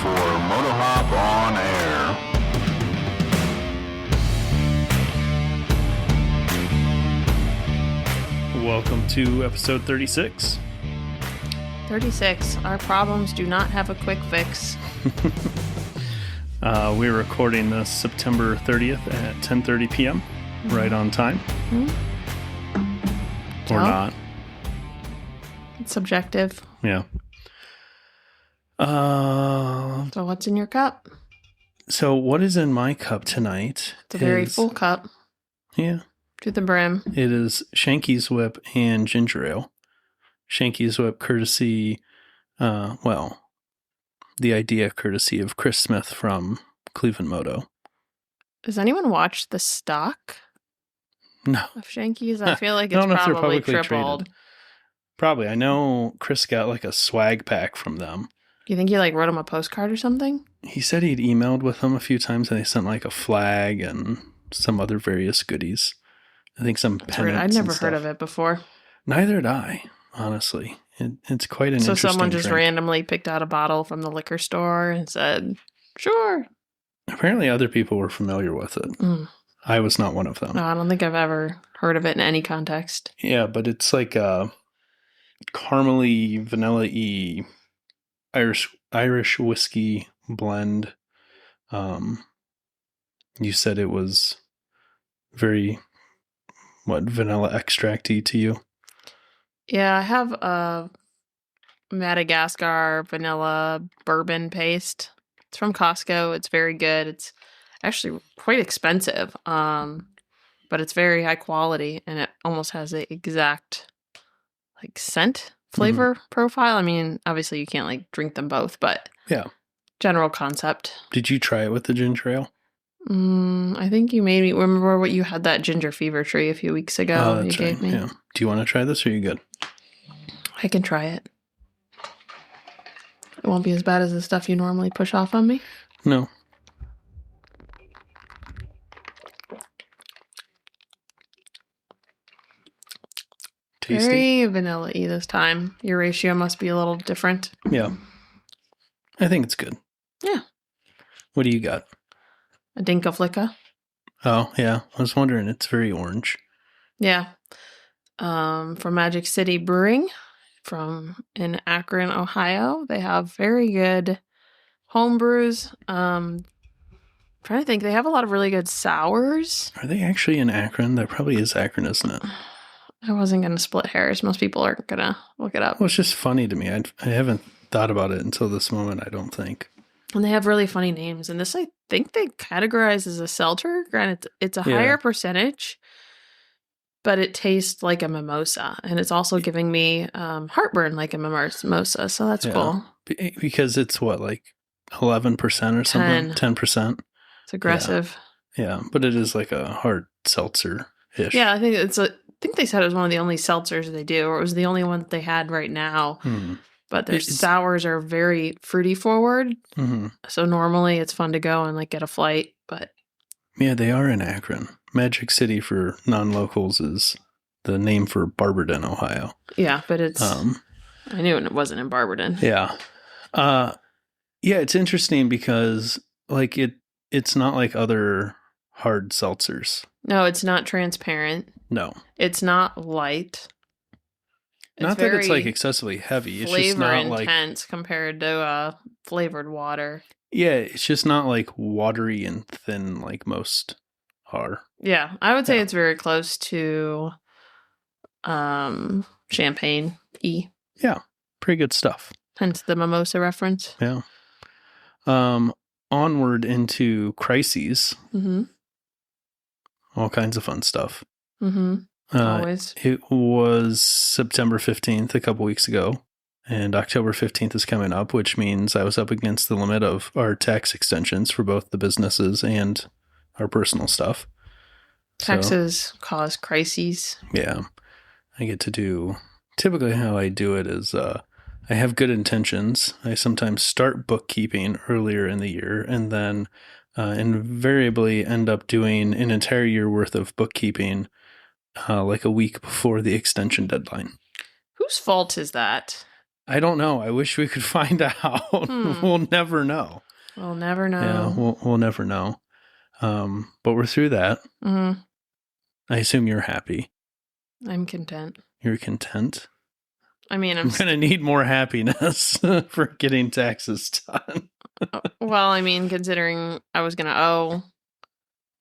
for Moto Hop on Air. Welcome to episode 36. 36. Our problems do not have a quick fix. We're recording this September 30th at 10:30 p.m. Right on time. Or not. It's subjective. Yeah. So what's in your cup? So what is in my cup tonight? It's a very full cup. Yeah. To the brim. It is Shanky's Whip and ginger ale. Shanky's Whip courtesy, the idea courtesy of Chris Smith from Cleveland Moto. Does anyone watch the stock No. of Shanky's? I feel like I don't it's know if they're probably publicly tripled. traded. Probably. I know Chris got like a swag pack from them. Do you think you wrote him a postcard or something? He said he'd emailed with them a few times and they sent like a flag and some other various goodies. I think some That's weird. pennants. I'd never heard of it before. Neither had I, honestly. It's quite an interesting So someone just drink. randomly picked out a bottle from the liquor store and said, sure. Apparently other people were familiar with it. I was not one of them. No, I don't think I've ever heard of it in any context. Yeah, but it's like a caramely, vanilla-y Irish whiskey blend. You said it was very, vanilla extract-y to you? Yeah, I have a Madagascar vanilla bourbon paste. It's from Costco. It's very good. It's actually quite expensive, but it's very high quality, and it almost has the exact scent flavor profile. I mean, obviously you can't drink them both, but yeah, general concept. Did you try it with the ginger ale? I think you made me remember what you had that ginger fever tree a few weeks ago. Oh, that's you gave me. Yeah. Do you want to try this or are you good? I can try it. It won't be as bad as the stuff you normally push off on me. No. Tasty. Very vanilla-y this time. Your ratio must be a little different. Yeah. I think it's good. Yeah. What do you got? A Dinka Flicka. Oh, yeah. I was wondering. It's very orange. Yeah. From Magic City Brewing in Akron, Ohio. They have very good home brews. Trying to think. They have a lot of really good sours. Are they actually in Akron? That probably is Akron, isn't it? I wasn't going to split hairs. Most people aren't going to look it up. Well, it's just funny to me. I haven't thought about it until this moment, I don't think. And they have really funny names. And this, I think they categorize as a seltzer. Granted, it's a higher percentage, but it tastes like a mimosa. And it's also giving me heartburn like a mimosa. So that's cool. Because it's 11% or something? 10%. It's aggressive. Yeah, but it is like a hard seltzer-ish. Yeah, I think they said it was one of the only seltzers they do, or it was the only one that they had right now. But their sours are very fruity forward. So normally it's fun to go and get a flight, but yeah, they are in Akron. Magic City for non-locals is the name for Barberton, Ohio. Yeah, but it's I knew it wasn't in Barberton. Yeah. Yeah, it's interesting because it's not like other hard seltzers. No, it's not transparent. No. It's not light. Not that it's excessively heavy. It's just not intense compared to flavored water. Yeah, it's just not watery and thin like most are. Yeah, I would say it's very close to champagne-y. Yeah, pretty good stuff. Hence the mimosa reference. Yeah. Onward into crises. All kinds of fun stuff. Always. It was September 15th a couple weeks ago, and October 15th is coming up, which means I was up against the limit of our tax extensions for both the businesses and our personal stuff. Taxes cause crises. Yeah. I get to do, typically how I do it is I have good intentions. I sometimes start bookkeeping earlier in the year and then invariably end up doing an entire year worth of bookkeeping a week before the extension deadline. Whose fault is that? I don't know. I wish we could find out. We'll never know. We'll never know. Yeah, we'll never know. But we're through that. Mm-hmm. I assume you're happy. I'm content. You're content? I mean, I'm going to need more happiness for getting taxes done. Well, I mean, considering I was going to owe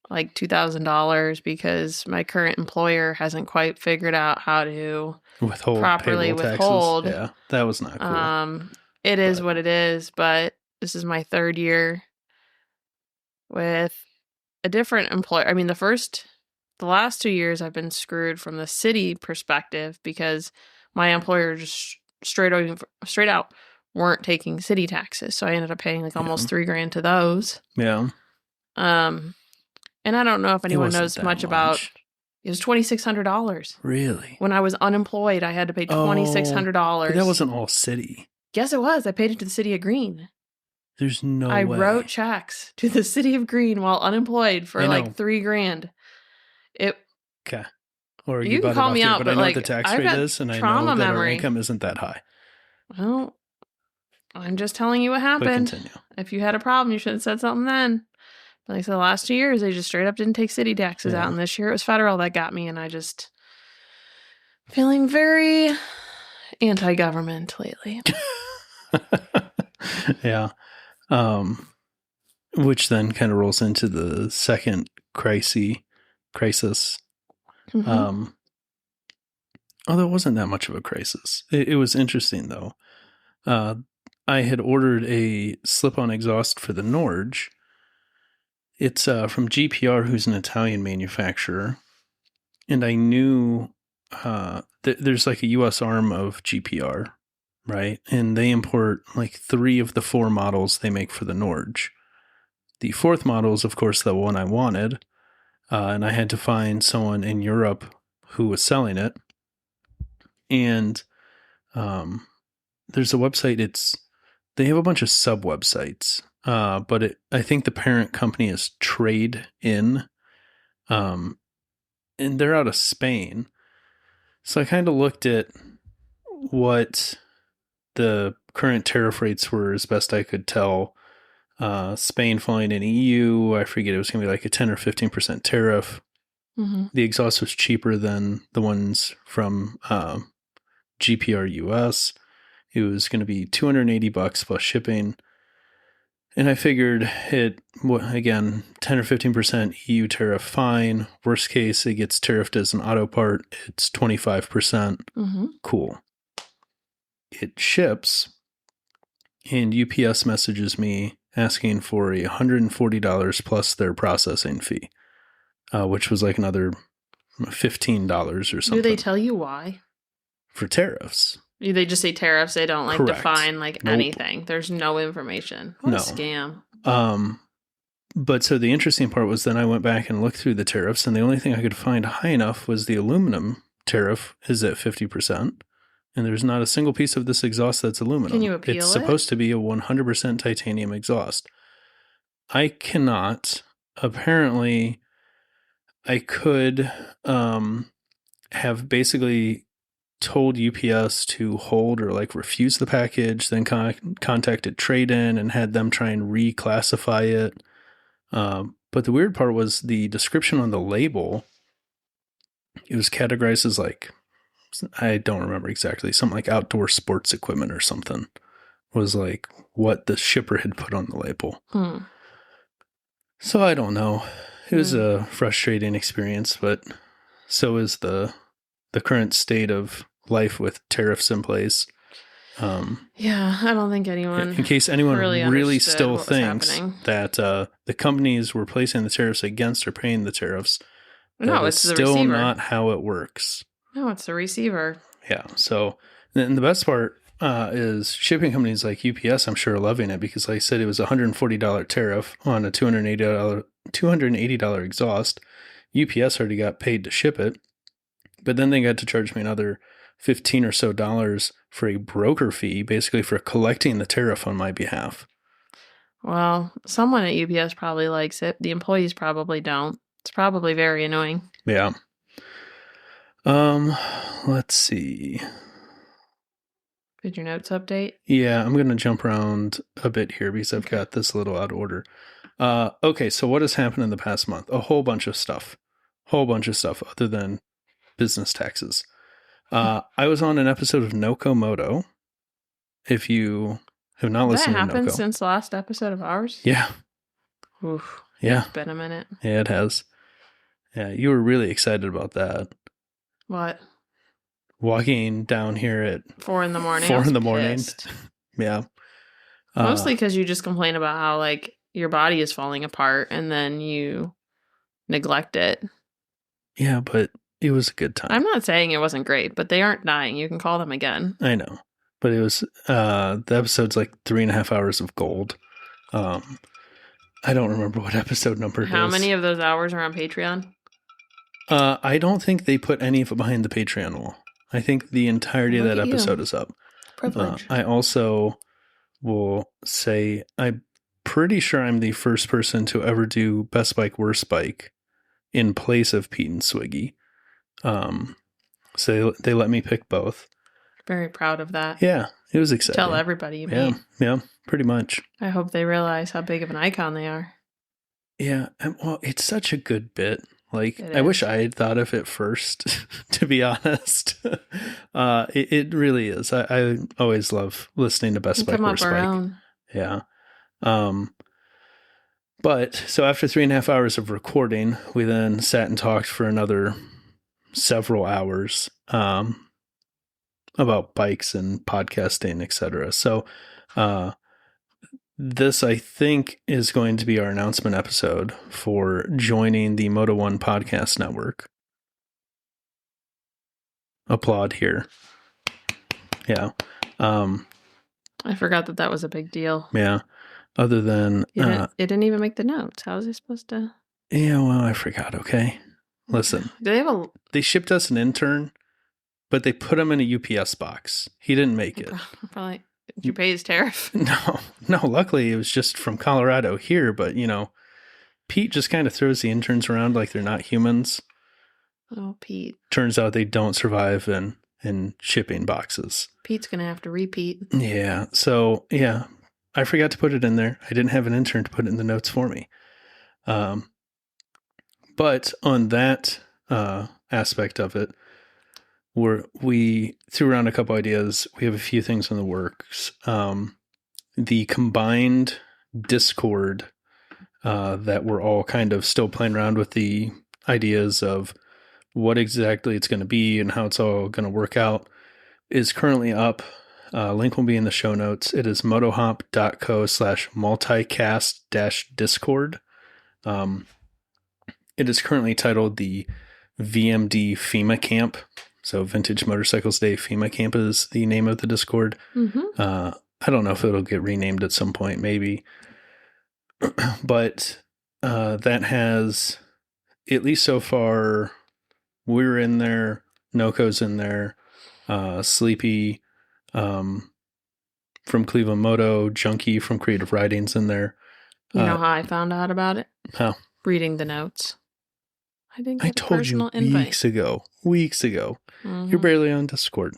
like $2,000 because my current employer hasn't quite figured out how to properly withhold. Yeah, that was not cool. It is what it is, but this is my third year with a different employer. I mean, the last 2 years I've been screwed from the city perspective because my employer just straight out weren't taking city taxes. So I ended up paying like almost $3,000 to those. Yeah. And I don't know if anyone knows much about. It was $2,600. Really? When I was unemployed, I had to pay $2,600. But that wasn't all city. Yes, it was. I paid it to the city of Greene. There's no way. I wrote way. checks to the city of Greene while unemployed for like $3,000. Okay. Or you can call me out, but I know like, what the tax I've rate got is, and I trauma know that memory. our income isn't that high. Well, I'm just telling you what happened. But continue. If you had a problem, you should have said something then. But like I said, the last 2 years, they just straight up didn't take city taxes out. And this year it was federal that got me. And I just feeling very anti-government lately. Yeah. Which then kind of rolls into the second crisis. Mm-hmm. Although it wasn't that much of a crisis. It was interesting, though. I had ordered a slip-on exhaust for the Norge. It's from GPR, who's an Italian manufacturer. And I knew there's like a U.S. arm of GPR, right? And they import like 3 of the 4 models they make for the Norge. The 4th model is, of course, the one I wanted. And I had to find someone in Europe who was selling it. And there's a website. They have a bunch of sub-websites. But I think the parent company is Trade In. And they're out of Spain. So I kind of looked at what the current tariff rates were as best I could tell. Spain falling in EU, I forget, it was going to be like a 10 or 15% tariff. Mm-hmm. The exhaust was cheaper than the ones from GPR US. It was going to be $280 plus shipping. And I figured again, 10 or 15% EU tariff, fine. Worst case, it gets tariffed as an auto part. It's 25%. Mm-hmm. Cool. It ships, and UPS messages me asking for $140 plus their processing fee, which was like another $15 or something. Do they tell you why? For tariffs. They just say tariffs. They don't like Correct. define like anything. There's no information. What a scam. But so the interesting part was then I went back and looked through the tariffs, and the only thing I could find high enough was the aluminum tariff is at 50%. And there's not a single piece of this exhaust that's aluminum. Can you appeal It's supposed to be a 100% titanium exhaust. I cannot. Apparently, I could have basically told UPS to hold or like refuse the package, then contacted Trade-In and had them try and reclassify it. But the weird part was the description on the label. It was categorized as like, I don't remember exactly, something like outdoor sports equipment or something was like what the shipper had put on the label. So I don't know. It was a frustrating experience, but so is the current state of life with tariffs in place. Yeah, I don't think anyone. In case anyone really still thinks happening. that the companies we're placing the tariffs against are paying the tariffs, no, it's the still receiver. not how it works. No, it's the receiver. Yeah. So, and the best part is shipping companies like UPS, I'm sure, are loving it because, like I said, it was a $140 tariff on a $280 exhaust. UPS already got paid to ship it, but then they got to charge me another $15 or so for a broker fee, basically for collecting the tariff on my behalf. Well, someone at UPS probably likes it. The employees probably don't. It's probably very annoying. Yeah. Let's see. Did your notes update? Yeah, I'm going to jump around a bit here because I've got this a little out of order. Okay, so what has happened in the past month? A whole bunch of stuff. Other than business taxes. I was on an episode of NoCo Moto. If you have not listened to NoCo. That happened since the last episode of ours? Yeah. Oof. Yeah. It's been a minute. Yeah, it has. Yeah, you were really excited about that. What? Walking down here at 4 a.m. 4 a.m. Yeah. Mostly because you just complain about how, like, your body is falling apart and then you neglect it. Yeah, but it was a good time. I'm not saying it wasn't great, but they aren't dying. You can call them again. I know. But it was, the episode's like 3.5 hours of gold. I don't remember what episode number it is. How many of those hours are on Patreon? I don't think they put any of it behind the Patreon wall. I think the entirety of that episode is up. Privilege. I also will say I'm pretty sure I'm the first person to ever do Best Bike, Worst Bike in place of Pete and Swiggy. So they let me pick both. Very proud of that. Yeah, it was exciting. Tell everybody you meet. Yeah, pretty much. I hope they realize how big of an icon they are. Yeah, well, it's such a good bit. Like, It I is. wish I had thought of it first, to be honest. It really is. I always love listening to Best Bike, Come up Worst our Bike. own. Yeah. But so after 3.5 hours of recording, we then sat and talked for another several hours about bikes and podcasting, etc. So this, I think, is going to be our announcement episode for joining the Moto One Podcast Network. Applaud here. Yeah. I forgot that was a big deal. Yeah. Other than... It didn't even make the notes. How was it supposed to... Yeah, well, I forgot, okay? Listen. Do they have They shipped us an intern, but they put him in a UPS box. He didn't make it. Probably... Did you pay his tariff? No, luckily it was just from Colorado here, but, Pete just kind of throws the interns around like they're not humans. Oh, Pete. Turns out they don't survive in shipping boxes. Pete's going to have to repeat. Yeah, so, yeah, I forgot to put it in there. I didn't have an intern to put it in the notes for me. But on that aspect of it, we threw around a couple ideas. We have a few things in the works. The combined Discord that we're all kind of still playing around with the ideas of what exactly it's going to be and how it's all going to work out is currently up. Link will be in the show notes. It is motohop.co/multicast-discord. It is currently titled the VMD FEMA Camp. So Vintage Motorcycles Day FEMA Camp is the name of the Discord. Mm-hmm. I don't know if it'll get renamed at some point, maybe. But that has, at least so far, we're in there, NoCo's in there, Sleepy from Cleveland Moto, Junkie from Creative Writings in there. You know how I found out about it? How? Reading the notes. I didn't get I a told personal you invite. weeks ago. Mm-hmm. You're barely on Discord.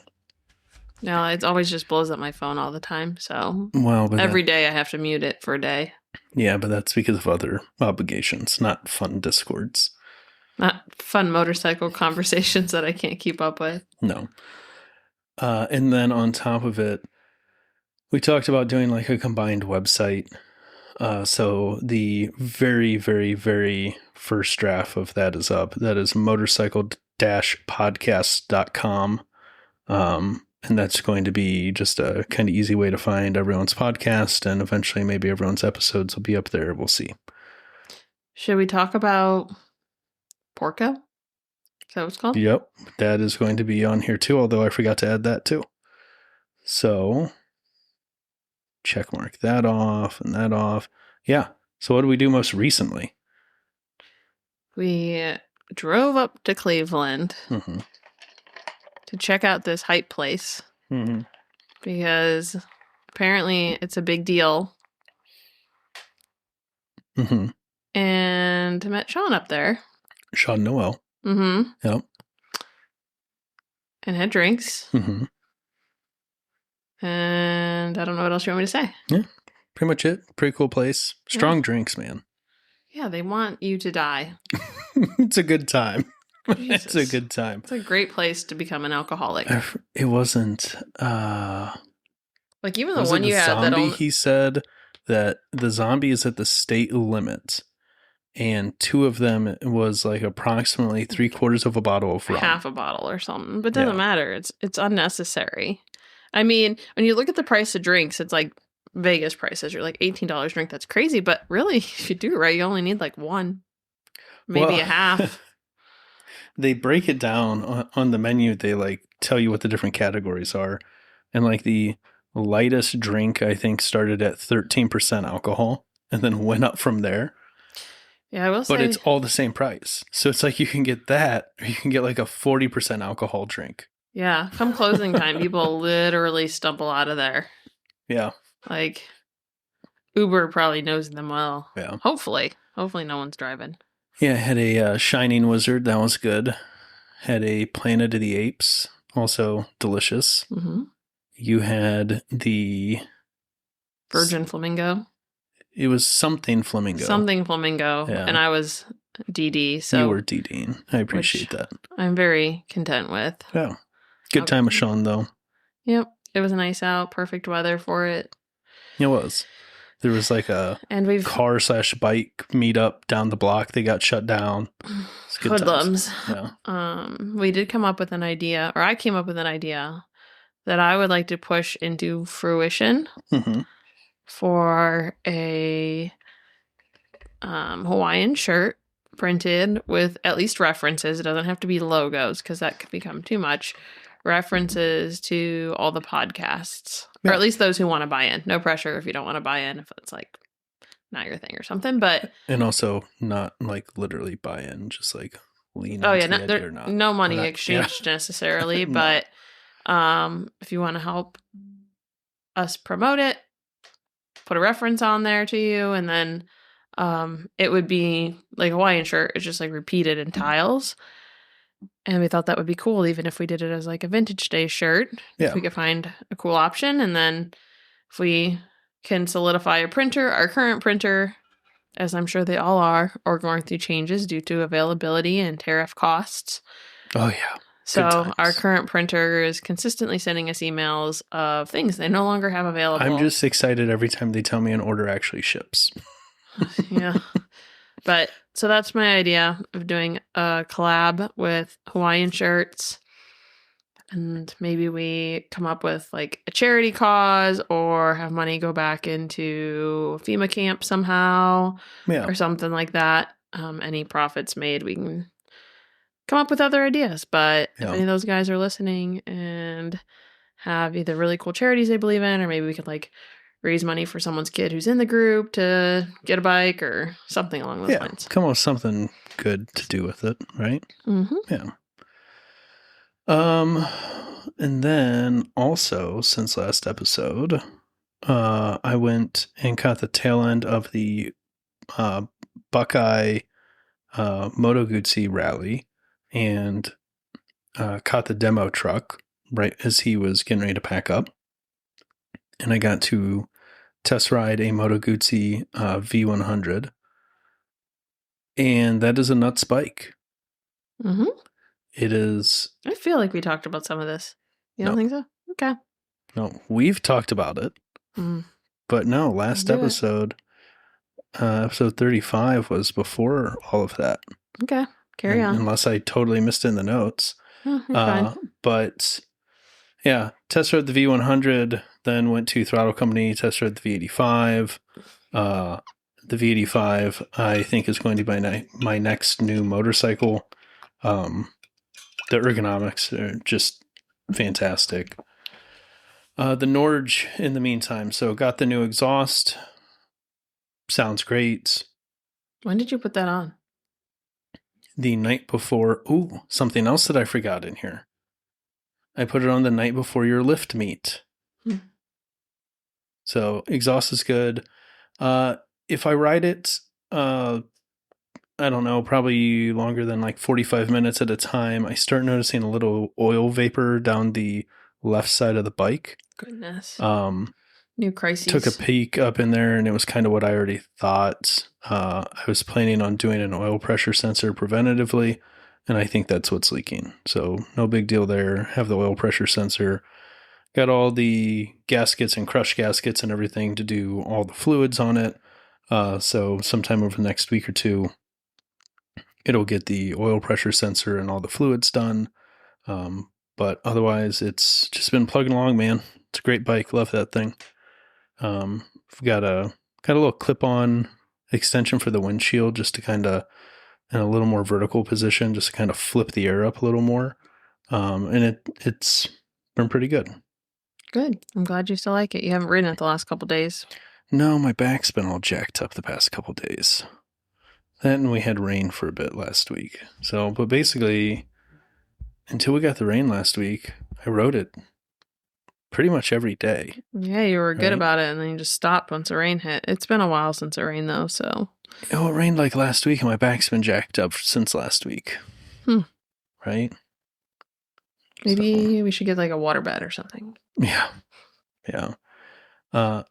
No, it always just blows up my phone all the time. So Well, but every day I have to mute it for a day. Yeah, but that's because of other obligations, not fun Discords. Not fun motorcycle conversations that I can't keep up with. No. And then on top of it, we talked about doing like a combined website. So the very, very, very first draft of that is up. That is motorcycle-podcast.com. And that's going to be just a kind of easy way to find everyone's podcast, and eventually maybe everyone's episodes will be up there. We'll see. Should we talk about Porco? Is that what it's called? Yep. That is going to be on here too, although I forgot to add that too. So check mark that off and that off. Yeah. So what did we do most recently? We drove up to Cleveland Mm-hmm. to check out this hype place Mm-hmm. because apparently it's a big deal. Mm-hmm. And I met Sean up there. Sean Noel. Mm-hmm. Yep. And had drinks. Mm-hmm. And I don't know what else you want me to say. Yeah, pretty much it. Pretty cool place. Strong drinks, man. Yeah, they want you to die. It's a good time. Jesus. It's a good time. It's a great place to become an alcoholic. It wasn't... Like even the was one it you the had that zombie? only... He said that the zombie is at the state limit. And 2 of them was like approximately 3/4 of a bottle of rum. Half a bottle or something. But it doesn't matter. It's unnecessary. I mean, when you look at the price of drinks, it's like Vegas prices. You're like $18 drink. That's crazy. But really, if you do it right, you only need like 1. Maybe a half. They break it down on the menu. They like tell you what the different categories are. And like the lightest drink, I think, started at 13% alcohol and then went up from there. Yeah, I will say. But it's all the same price. So it's like you can get that or you can get like a 40% alcohol drink. Yeah, come closing time, people literally stumble out of there. Yeah. Like, Uber probably knows them well. Yeah. Hopefully no one's driving. Yeah, I had a Shining Wizard. That was good. Had a Planet of the Apes. Also delicious. Mm-hmm. You had the... Virgin Flamingo. It was something flamingo. Something flamingo. Yeah. And I was DD. So you were DDing. I appreciate that. I'm very content with. Yeah. Good time with Sean, though. Yep. It was nice out. Perfect weather for it. It was. There was like a car/bike meetup down the block. They got shut down. Hoodlums. Yeah. We did come up with an idea, or I came up with an idea that I would like to push into fruition. Mm-hmm. For a Hawaiian shirt printed with at least references. It doesn't have to be logos because that could become too much. References to all the podcasts, or at least those who want to buy in. No pressure if you don't want to buy in, if it's like not your thing or something. But and also not like literally buy in, just like lean. Oh yeah, no money exchanged necessarily, no. But if you want to help us promote it, put a reference on there to you, and then it would be like a Hawaiian shirt. It's just like repeated in tiles. And we thought that would be cool, even if we did it as like a vintage day shirt. Yeah. If we could find a cool option. And then if we can solidify a printer, our current printer, as I'm sure they all are going through changes due to availability and tariff costs. Oh, yeah. So our current printer is consistently sending us emails of things they no longer have available. I'm just excited every time they tell me an order actually ships. Yeah. But so that's my idea of doing a collab with Hawaiian shirts. And maybe we come up with like a charity cause or have money go back into FEMA camp somehow or something like that. Any profits made, we can come up with other ideas. But if any of those guys are listening and have either really cool charities they believe in, or maybe we could like raise money for someone's kid who's in the group to get a bike or something along those lines. Come up with something good to do with it, right? Mm-hmm. Yeah. And then also since last episode, I went and caught the tail end of the Buckeye Moto Guzzi rally and caught the demo truck right as he was getting ready to pack up. And I got to test ride a Moto Guzzi V100. And that is a nuts bike. Mm-hmm. It is. I feel like we talked about some of this. You don't think so? Okay. No, we've talked about it. Mm. But no, last episode, episode 35 was before all of that. Okay. Carry on. Unless I totally missed it in the notes. Oh, you're fine. But yeah, test rode the V100, then went to Throttle Company, test rode the V85. The V85, I think, is going to be my next new motorcycle. The ergonomics are just fantastic. The Norge in the meantime. So got the new exhaust. Sounds great. When did you put that on? The night before. Ooh, something else that I forgot in here. I put it on the night before your lift meet. So exhaust is good. If I ride it, I don't know, probably longer than like 45 minutes at a time, I start noticing a little oil vapor down the left side of the bike. Goodness. New crises. Took a peek up in there, and it was kind of what I already thought. I was planning on doing an oil pressure sensor preventatively, and I think that's what's leaking. So no big deal there. Have the oil pressure sensor. Got all the gaskets and crush gaskets and everything to do all the fluids on it. So sometime over the next week or two, it'll get the oil pressure sensor and all the fluids done. But otherwise, it's just been plugging along, man. It's a great bike. Love that thing. We've got a little clip-on extension for the windshield, just to kind of in a little more vertical position, just to kind of flip the air up a little more. And it's been pretty good. Good. I'm glad you still like it. You haven't ridden it the last couple days. No, my back's been all jacked up the past couple days. Then we had rain for a bit last week. So, but basically, until we got the rain last week, I rode it pretty much every day. Yeah, you were good about it, and then you just stopped once the rain hit. It's been a while since it rained, though, so. Oh, it rained like last week, and my back's been jacked up since last week. Right? Maybe we should get like a water bed or something. Yeah.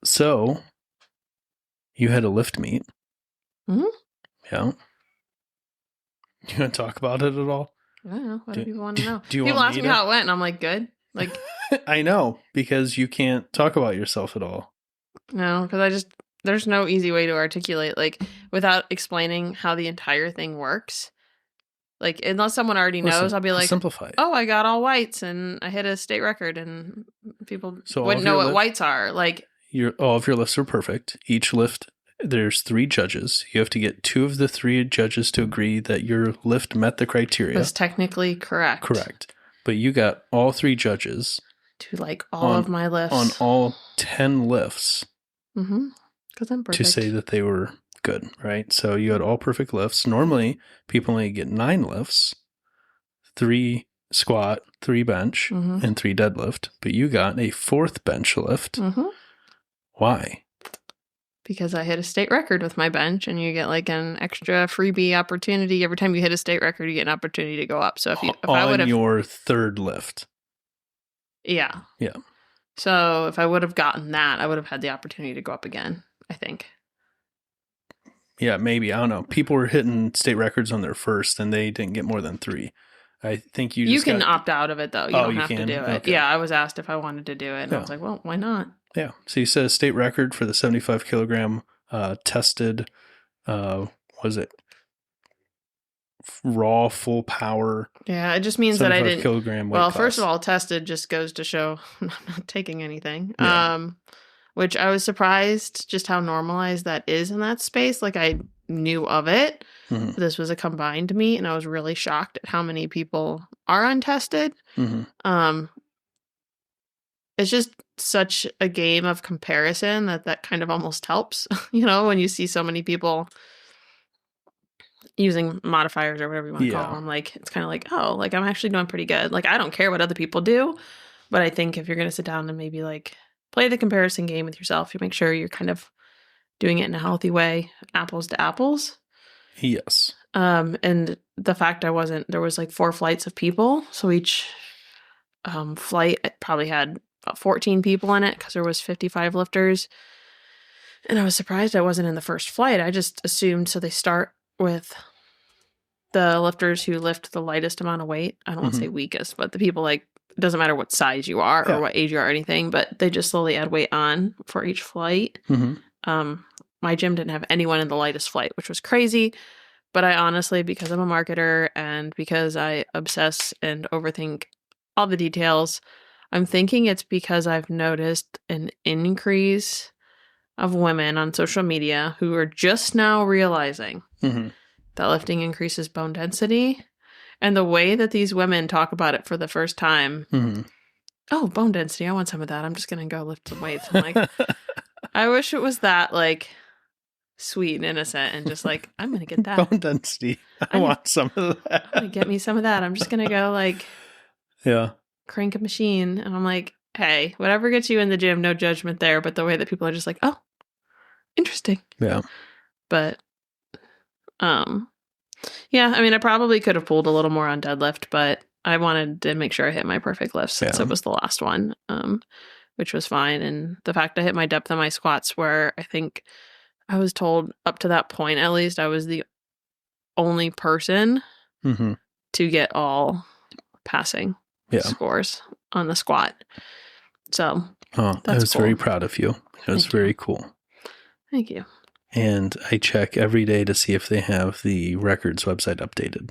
So, you had a lift meet. Mm-hmm. Yeah. You want to talk about it at all? I don't know. What do people want to know? Do you people want ask me how it went, and I'm like, good. Like, I know, because you can't talk about yourself at all. No, because there's no easy way to articulate, like, without explaining how the entire thing works. Like, unless someone already knows, I'll be like, simplify it. Oh, I got all whites and I hit a state record, and people wouldn't know what whites are. Like, all of your lifts are perfect. Each lift, there's 3 judges. You have to get 2 of the 3 judges to agree that your lift met the criteria. Was technically correct. Correct. But you got all 3 judges to like all of my lifts on all 10 lifts. Mm-hmm. Because I'm perfect. To say that they were good, right? So you had all perfect lifts. Normally, people only get 9 lifts, 3 squat, 3 bench, and 3 deadlift. But you got a 4th bench lift. Why? Because I hit a state record with my bench, and you get like an extra freebie opportunity. Every time you hit a state record, you get an opportunity to go up. So if I would have your 3rd lift. Yeah. Yeah. So if I would have gotten that, I would have had the opportunity to go up again, I think. Yeah, maybe. I don't know. People were hitting state records on their first, and they didn't get more than 3. I think you can opt out of it, though. You don't have to do it. Okay. Yeah, I was asked if I wanted to do it, and I was like, well, why not? Yeah. So you set a state record for the 75 kilogram tested, was it raw full power? Yeah, it just means that I didn't. Kilogram weight well, class. First of all, tested just goes to show I'm not taking anything. Yeah. Which I was surprised just how normalized that is in that space. Like, I knew of it. This was a combined meet, and I was really shocked at how many people are untested. It's just such a game of comparison that kind of almost helps, when you see so many people using modifiers or whatever you want to call them. Like, it's kind of like, oh, like, I'm actually doing pretty good. Like, I don't care what other people do, but I think if you're going to sit down and maybe like play the comparison game with yourself, you make sure you're kind of doing it in a healthy way, apples to apples. Yes. And the fact there was like 4 flights of people. So each flight probably had about 14 people in it because there was 55 lifters. And I was surprised I wasn't in the first flight. I just assumed, so they start with the lifters who lift the lightest amount of weight. I don't want to say weakest, but the people, like, it doesn't matter what size you are or what age you are or anything, but they just slowly add weight on for each flight. My gym didn't have anyone in the lightest flight, which was crazy. But I honestly, because I'm a marketer and because I obsess and overthink all the details, I'm thinking it's because I've noticed an increase of women on social media who are just now realizing that lifting increases bone density. And the way that these women talk about it for the first time, oh, bone density, I want some of that. I'm just going to go lift some weights. I'm like, I wish it was that, like, sweet and innocent and just like, I'm going to get that. Bone density. I want some of that. I'm going to get me some of that. I'm just going to go, like, crank a machine. And I'm like, hey, whatever gets you in the gym, no judgment there. But the way that people are just like, oh, interesting. Yeah. But, yeah, I mean, I probably could have pulled a little more on deadlift, but I wanted to make sure I hit my perfect lift since it was the last one, which was fine. And the fact I hit my depth of my squats, where I think I was told up to that point, at least, I was the only person to get all passing scores on the squat. So I was very proud of you. It was very cool. Thank you. And I check every day to see if they have the records website updated.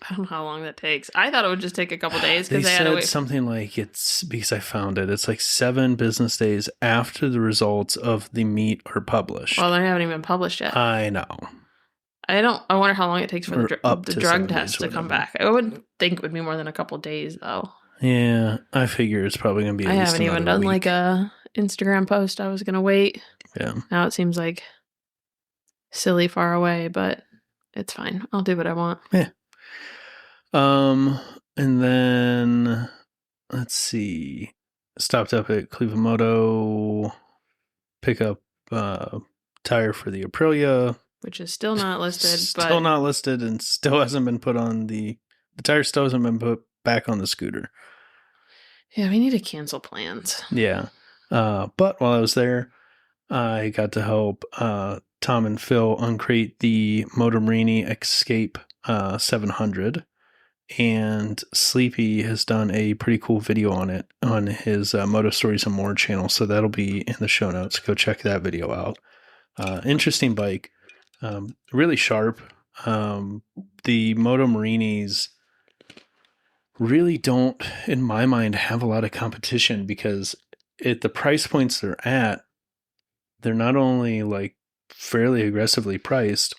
I don't know how long that takes. I thought it would just take a couple days because they said had to wait. Something like because I found it. It's like 7 business days after the results of the meet are published. Well, they haven't even published yet. I know. I wonder how long it takes for the drug test to come back. I wouldn't think it would be more than a couple days, though. Yeah, I figure it's probably going to be. I haven't even done like a Instagram post. I was going to wait. Yeah. Now it seems like silly far away, but it's fine. I'll do what I want. Yeah. And then let's see. Stopped up at Cleveland Moto, pick up tire for the Aprilia, which is still not listed. Still not listed, and still hasn't been put on the tire. Still hasn't been put back on the scooter. Yeah, we need to cancel plans. Yeah. But while I was there, I got to help Tom and Phil uncrate the Moto Marini Escape 700. And Sleepy has done a pretty cool video on it on his Moto Stories and More channel. So that'll be in the show notes. Go check that video out. Interesting bike. Really sharp. The Moto Marinis really don't, in my mind, have a lot of competition because at the price points they're at, they're not only like fairly aggressively priced,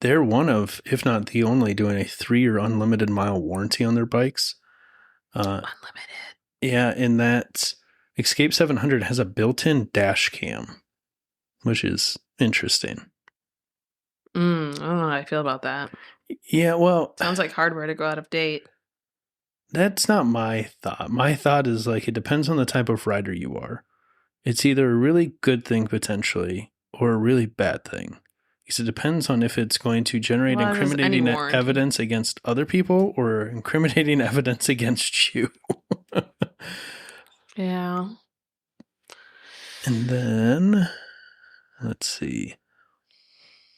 they're one of, if not the only, doing a 3-year unlimited mile warranty on their bikes. Unlimited. Yeah, and that Escape 700 has a built-in dash cam, which is interesting. I don't know how I feel about that. Yeah, well... Sounds like hardware to go out of date. That's not my thought. My thought is like it depends on the type of rider you are. It's either a really good thing potentially or a really bad thing. Because it depends on if it's going to generate incriminating evidence against other people or incriminating evidence against you. Yeah. And then, let's see.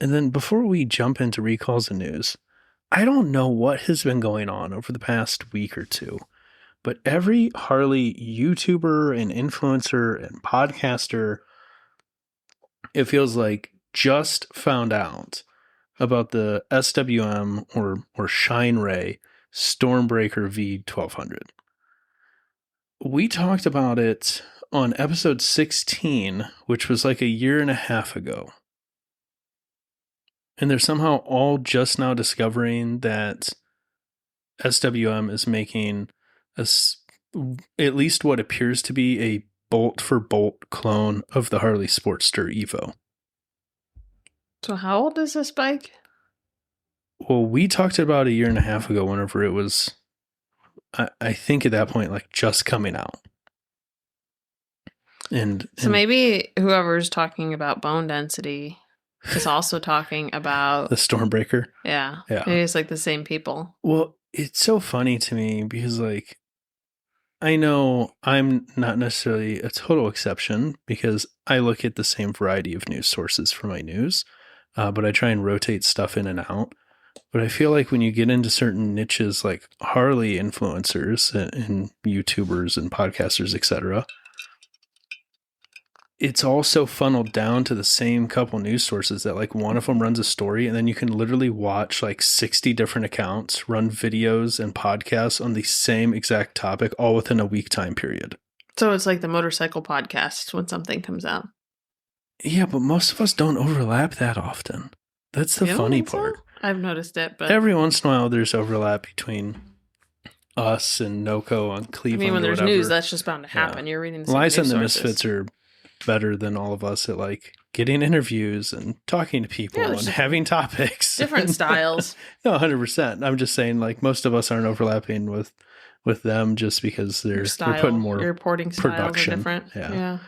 And then before we jump into recalls and news, I don't know what has been going on over the past week or two, but every Harley YouTuber and influencer and podcaster, it feels like, just found out about the SWM or Shine Ray Stormbreaker V1200. We talked about it on episode 16, which was like a year and a half ago. And they're somehow all just now discovering that SWM is making at least what appears to be a bolt-for-bolt clone of the Harley Sportster Evo. So how old is this bike? Well, we talked about a year and a half ago whenever it was, I think at that point, like just coming out. And maybe whoever's talking about bone density is also talking about the Stormbreaker. Yeah. Maybe it's like the same people. Well, it's so funny to me because like, I know I'm not necessarily a total exception because I look at the same variety of news sources for my news. But I try and rotate stuff in and out. But I feel like when you get into certain niches like Harley influencers and YouTubers and podcasters, etc., it's also funneled down to the same couple news sources that like one of them runs a story and then you can literally watch like 60 different accounts run videos and podcasts on the same exact topic all within a week time period. So it's like the motorcycle podcast when something comes out. Yeah, but most of us don't overlap that often. That's the funny part. So? I've noticed it, but every once in a while there's overlap between us and NoCo on Cleveland. I mean, when there's news, that's just bound to happen. Yeah. You're reading the same Liza and the sources. Misfits are better than all of us at like getting interviews and talking to people and having topics. Different styles. No, 100%. I'm just saying like most of us aren't overlapping with them just because they're putting more your reporting styles production. Are different. Yeah.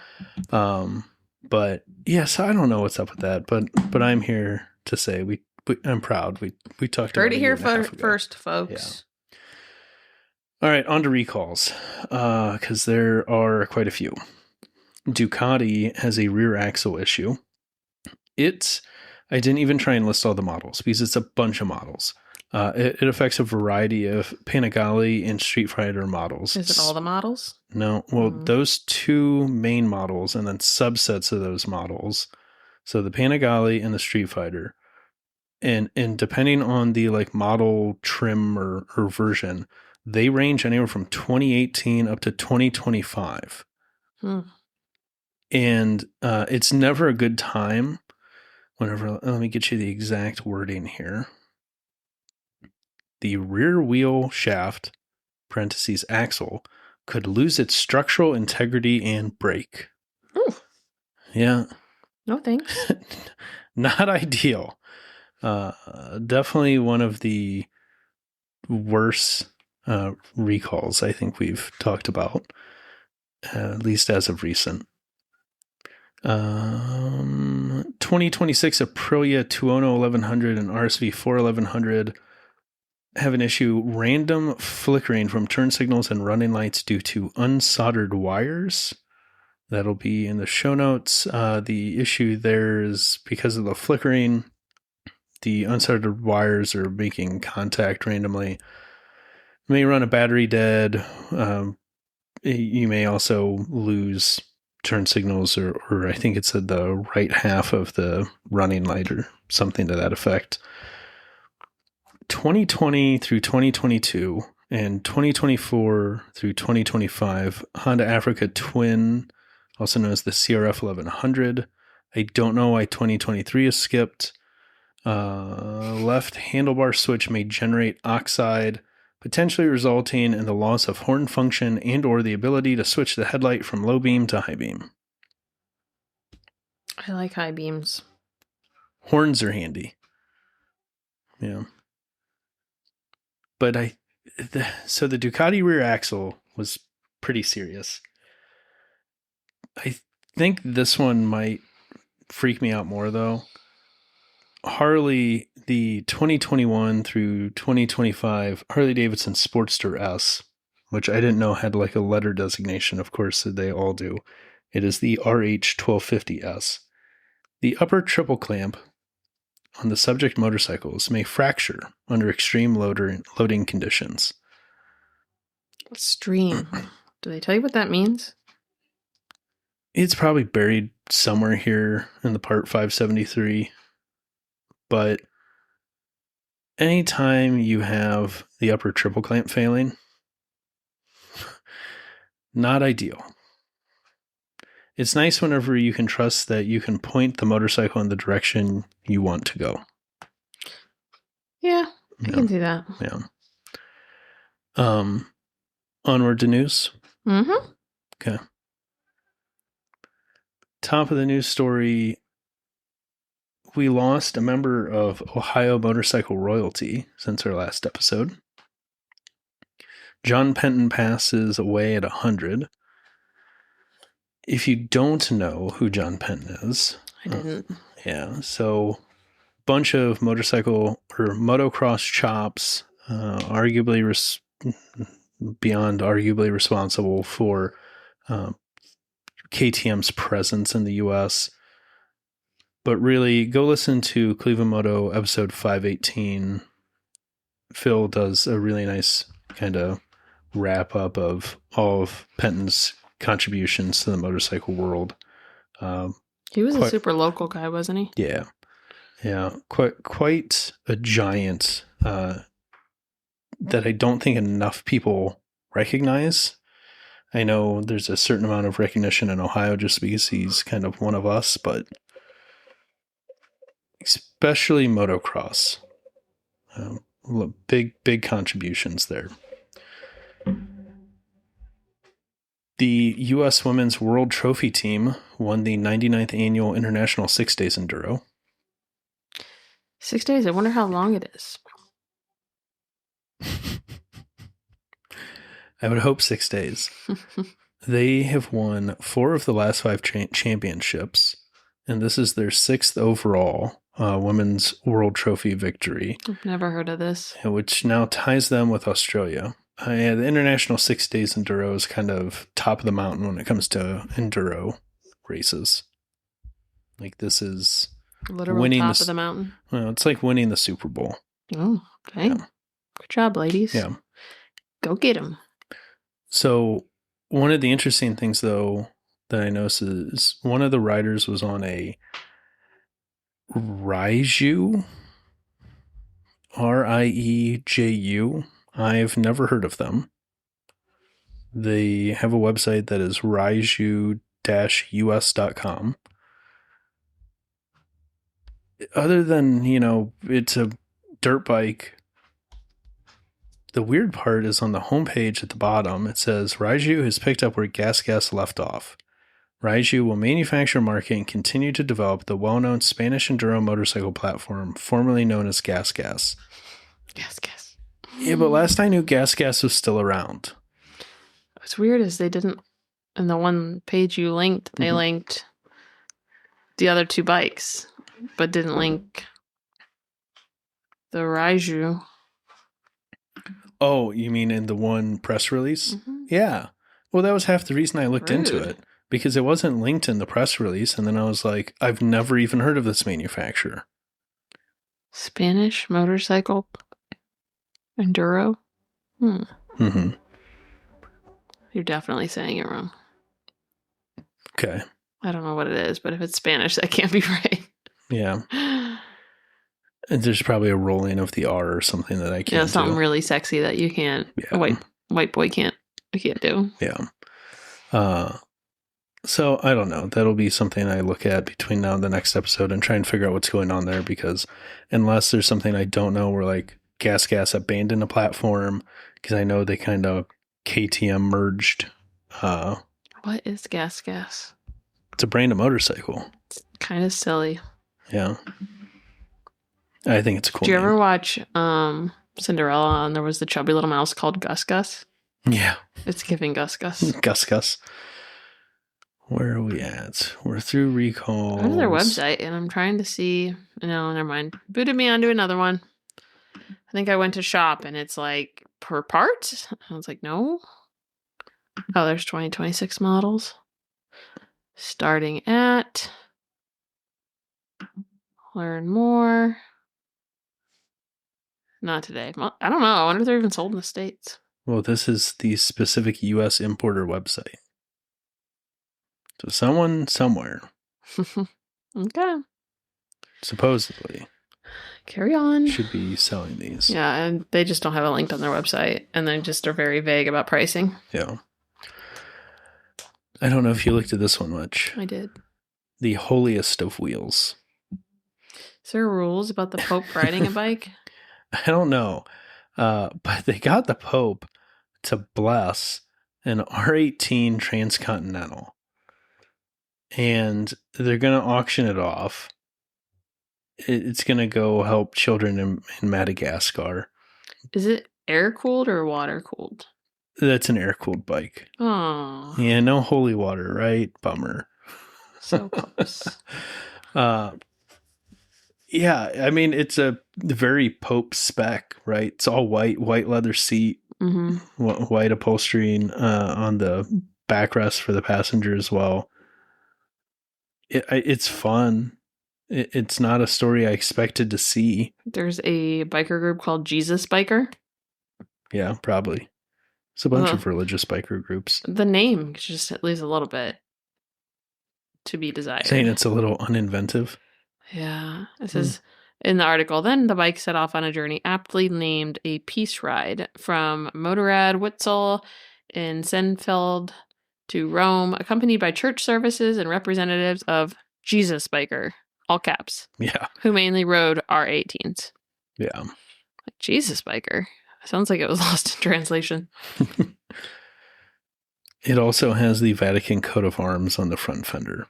But yes, I don't know what's up with that, but I'm here to say we I'm proud. We talked Heard about it here first, folks. Yeah. All right, on to recalls, because there are quite a few. Ducati has a rear axle issue. I didn't even try and list all the models because it's a bunch of models. It affects a variety of Panigale and Street Fighter models. Is it all the models? No. Well, those two main models and then subsets of those models. So the Panigale and the Street Fighter. And depending on the like model trim or version, they range anywhere from 2018 up to 2025. And it's never a good time whenever, let me get you the exact wording here. The rear wheel shaft, parentheses axle, could lose its structural integrity and break. Ooh. Yeah. No thanks. Not ideal. Definitely one of the worst recalls I think we've talked about, at least as of recent. 2026 Aprilia Tuono 1100 and RSV 41100 have an issue: random flickering from turn signals and running lights due to unsoldered wires. That'll be in the show notes. The issue there is because of the flickering, the unsoldered wires are making contact randomly. You may run a battery dead. You may also lose turn signals, or I think it's the right half of the running light or something to that effect. 2020 through 2022 and 2024 through 2025, Honda Africa Twin, also known as the CRF 1100. I don't know why 2023 is skipped. Left handlebar switch may generate oxide, potentially resulting in the loss of horn function and or the ability to switch the headlight from low beam to high beam. I like high beams. Horns are handy. Yeah. But so the Ducati rear axle was pretty serious. I think this one might freak me out more though. Harley, the 2021 through 2025 Harley Davidson Sportster S, which I didn't know had like a letter designation. Of course, they all do. It is the RH1250S. The upper triple clamp on the subject motorcycles may fracture under extreme loading conditions. Extreme. Do they tell you what that means? It's probably buried somewhere here in the part 573. But anytime you have the upper triple clamp failing, not ideal. It's nice whenever you can trust that you can point the motorcycle in the direction you want to go. Yeah, I can do that. Yeah. Onward to news. Mm-hmm. Okay. Top of the news story. We lost a member of Ohio motorcycle royalty since our last episode. John Penton passes away at 100. If you don't know who John Penton is... I didn't. Yeah, so bunch of motorcycle or motocross chops, arguably responsible for KTM's presence in the U.S., but really, go listen to Cleveland Moto episode 518. Phil does a really nice kind of wrap up of all of Penton's contributions to the motorcycle world. He was a super local guy, wasn't he? Yeah. Yeah. Quite a giant that I don't think enough people recognize. I know there's a certain amount of recognition in Ohio just because he's kind of one of us, but especially motocross. Big contributions there. The U.S. Women's World Trophy Team won the 99th Annual International 6 Days Enduro. 6 days? I wonder how long it is. I would hope 6 days. They have won 4 of the last 5 championships, and this is their 6th overall. Women's World Trophy victory, I've never heard of this. which now ties them with Australia. The International 6 Days Enduro is kind of top of the mountain when it comes to enduro races. Like, this is Literal winning top of the mountain. well, it's like winning the Super Bowl. Oh, dang. Yeah. Good job, ladies. Yeah. Go get them. So one of the interesting things, though, that I noticed is one of the riders was on a Raiju, Rieju. I've never heard of them. They have a website that is raiju-us.com. Other than, it's a dirt bike, the weird part is on the homepage at the bottom. It says, Raiju has picked up where Gas left off. Raiju will manufacture, market, and continue to develop the well-known Spanish enduro motorcycle platform, formerly known as Gas. Gas. Yeah, but last I knew, Gas was still around. What's weird is they didn't, in the one page you linked, they linked the other two bikes, but didn't link the Raiju. Oh, you mean in the one press release? Mm-hmm. Yeah. Well, that was half the reason I looked into Rude. it, because it wasn't linked in the press release, and then I was like, I've never even heard of this manufacturer. Spanish motorcycle enduro? Mm-hmm. You're definitely saying it wrong. Okay. I don't know what it is, but if it's Spanish, that can't be right. Yeah. And there's probably a rolling of the R or something that I can't something do. really sexy that you can't. Yeah. A white boy can't. You can't do. Yeah. So I don't know. That'll be something I look at between now and the next episode and try and figure out what's going on there, because unless there's something I don't know where like Gas abandoned a platform, because I know they kind of KTM merged. What is Gas? It's a brand of motorcycle. It's kind of silly. Yeah. I think it's a cool. Did you name. ever watch Cinderella and there was the chubby little mouse called Gus? Yeah. It's giving Gus. Gus. Where are we at? We're through recalls. I go to their website and I'm trying to see. No, never mind. Booted me onto another one. I think I went to shop and it's like per part. I was like, no. Oh, there's 2026 models. Starting at learn more. Not today. Well, I don't know. I wonder if they're even sold in the States. Well, this is the specific U.S. importer website. So someone somewhere, Okay. supposedly, Carry on. should be selling these. Yeah, and they just don't have a link on their website, and they just are very vague about pricing. Yeah. I don't know if you looked at this one much. I did. The holiest of wheels. Is there rules about the Pope riding a bike? I don't know. But they got the Pope to bless an R18 Transcontinental. And they're going to auction it off. It's going to go help children in Madagascar. Is it air-cooled or water-cooled? That's an air-cooled bike. Oh. Yeah, no holy water, right? Bummer. So close. Yeah, I mean, it's a very Pope spec, right? It's all white leather seat, white upholstering on the backrest for the passenger as well. It's fun. It's not a story I expected to see. There's a biker group called Jesus Biker. Yeah, probably. It's a bunch of religious biker groups. The name just leaves a little bit to be desired. Saying it's a little uninventive. Yeah. It says in the article, then the bike set off on a journey aptly named a peace ride from Motorrad Witzel in Senfeld to Rome, accompanied by church services and representatives of Jesus Biker, all caps. Yeah. Who mainly rode R18s. Yeah. Like, Jesus Biker. Sounds like it was lost in translation. It also has the Vatican coat of arms on the front fender.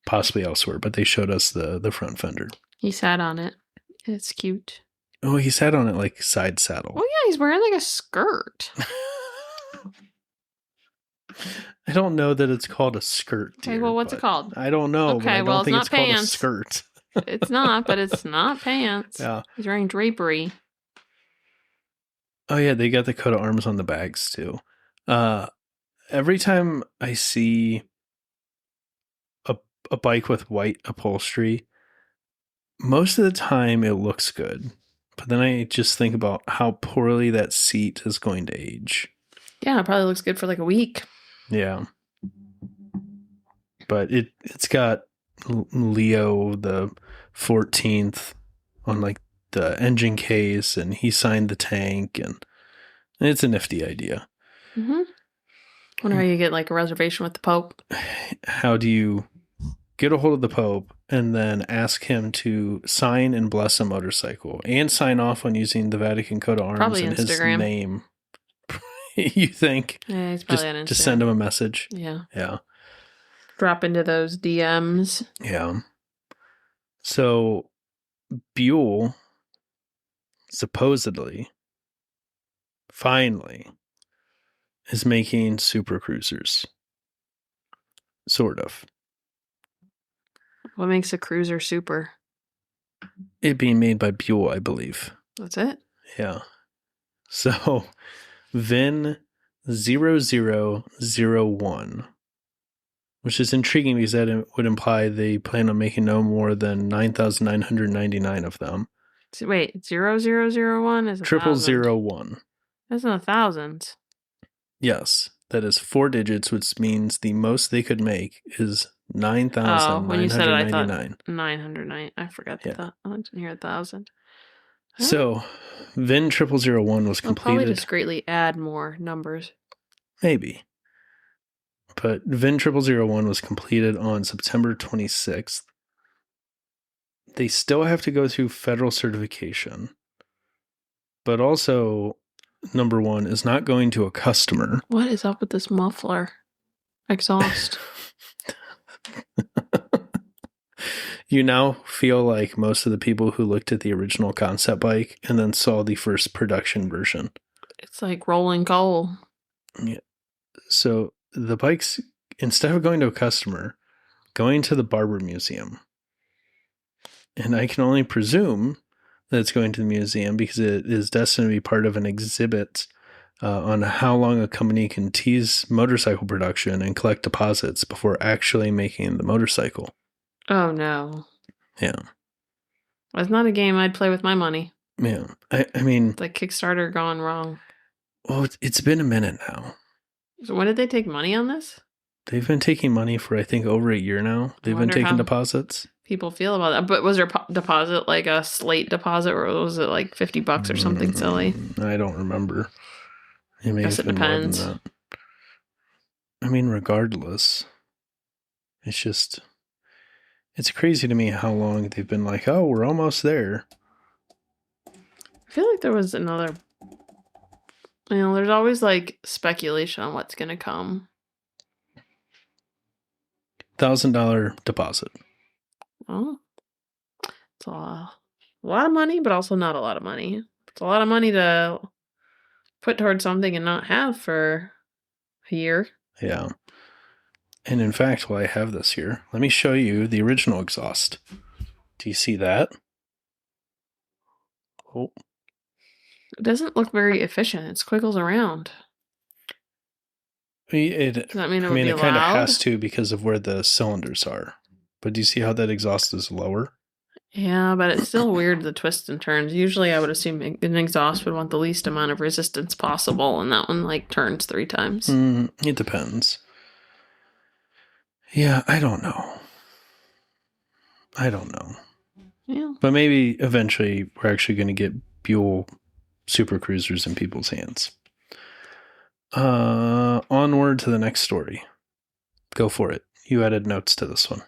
Possibly elsewhere, but they showed us the front fender. He sat on it. It's cute. Oh, he sat on it like side saddle. Oh, yeah, he's wearing like a skirt. I don't know that it's called a skirt. Okay, well, what's it called? I don't know. Okay, but I don't well, think it's it's not called a pants. skirt. It's not, but it's not pants. Yeah. He's wearing drapery. Oh yeah, they got the coat of arms on the bags too. Every time I see a bike with white upholstery, most of the time it looks good. But then I just think about how poorly that seat is going to age. Yeah, it probably looks good for like a week. Yeah. But it's got Leo the 14th on like the engine case, and he signed the tank, and it's a nifty idea. Mm-hmm. Wonder how you get like a reservation with the Pope. How do you get a hold of the Pope and then ask him to sign and bless a motorcycle and sign off on using the Vatican coat of arms Probably in his Instagram. name? You think? Yeah, he's probably on Instagram. Just send him a message. Yeah. Yeah. Drop into those DMs. Yeah. So Buell supposedly, finally, is making super cruisers. Sort of. What makes a cruiser super? It being made by Buell, I believe. That's it? Yeah. So VIN 0001, which is intriguing because that would imply they plan on making no more than 9,999 of them. Wait, 0001 is 0001. That's in the thousands. Yes, that is 4 digits, which means the most they could make is 9,999. When you said it, I thought 909. I forgot that. I didn't hear 1,000. So, VIN 0001 was I'll completed. probably discreetly add more numbers. Maybe. But VIN 0001 was completed on September 26th. They still have to go through federal certification. But also, number one is not going to a customer. What is up with this muffler? Exhaust. You now feel like most of the people who looked at the original concept bike and then saw the first production version. It's like rolling coal. Yeah. So the bike's, instead of going to a customer, going to the Barber Museum. And I can only presume that it's going to the museum because it is destined to be part of an exhibit on how long a company can tease motorcycle production and collect deposits before actually making the motorcycle. Oh, no. Yeah. That's not a game I'd play with my money. Yeah. I mean... It's like Kickstarter gone wrong. Well, it's been a minute now. So when did they take money on this? They've been taking money for, I think, over a year now. They've been taking deposits. People feel about that. But was their deposit like a slate deposit, or was it like $50 or something silly? I don't remember. I guess it depends. I mean, regardless, it's crazy to me how long they've been like, oh, we're almost there. I feel like there was another, there's always like speculation on what's going to come. $1,000 deposit. Well, it's a lot of money, but also not a lot of money. It's a lot of money to put towards something and not have for a year. Yeah. And in fact, while I have this here, let me show you the original exhaust. Do you see that? Oh. It doesn't look very efficient. It squiggles around. Does that mean it kind of has to because of where the cylinders are. But do you see how that exhaust is lower? Yeah, but it's still weird, the twists and turns. Usually I would assume an exhaust would want the least amount of resistance possible, and that one like turns 3 times. It depends. Yeah, I don't know. Yeah. But maybe eventually we're actually going to get Buell Super Cruisers in people's hands. Onward to the next story. Go for it. You added notes to this one.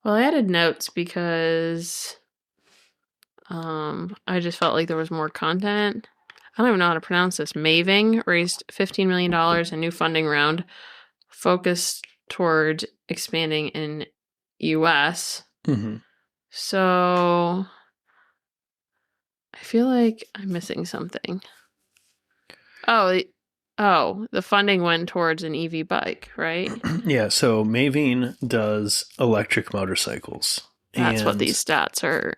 Well, I added notes because I just felt like there was more content. I don't even know how to pronounce this. Maving raised $15 million in new funding round focused toward expanding in U.S. Mm-hmm. So I feel like I'm missing something. Oh, the funding went towards an EV bike, right? Yeah, so Maving does electric motorcycles. That's what these stats are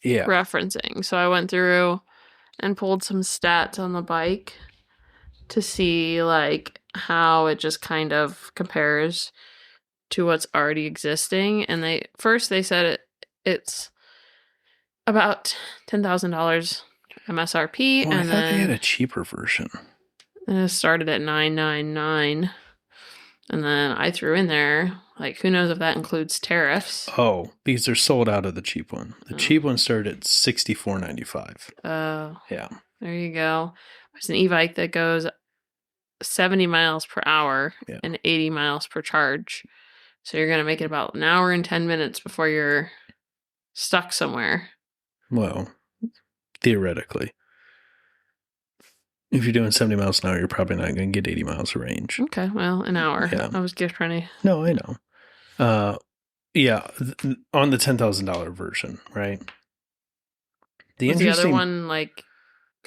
referencing. So I went through and pulled some stats on the bike to see like how it just kind of compares to what's already existing. And they said it's about $10,000 MSRP, Well, and I thought then they had a cheaper version. And it started at $999, and then I threw in there like who knows if that includes tariffs. Oh, because they're sold out of the cheap one. The cheap one started at $64.95. Oh, yeah. There you go. There's an e-bike that goes 70 miles per hour and 80 miles per charge. So you're gonna make it about an hour and 10 minutes before you're stuck somewhere. Well, theoretically. If you're doing 70 miles an hour, you're probably not going to get 80 miles of range. Okay, well, an hour. Yeah. I was gift running. No, I know. On the $10,000 version, right? The other one like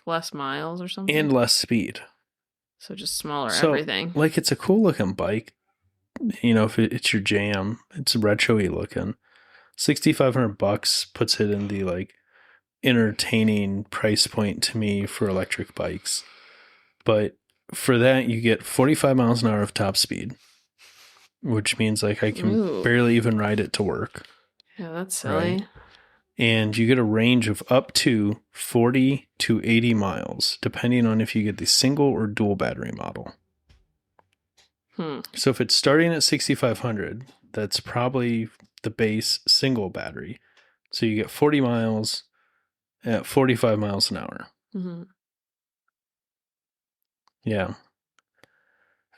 less miles or something? And less speed. So just smaller everything. Like, it's a cool looking bike. You know, if it's your jam, it's retro-y looking. $6,500 puts it in the like entertaining price point to me for electric bikes. But for that, you get 45 miles an hour of top speed, which means like I can barely even ride it to work. Yeah, that's silly. Right? And you get a range of up to 40 to 80 miles, depending on if you get the single or dual battery model. So if it's starting at 6,500, that's probably the base single battery. So you get 40 miles at 45 miles an hour. Mm-hmm. Yeah.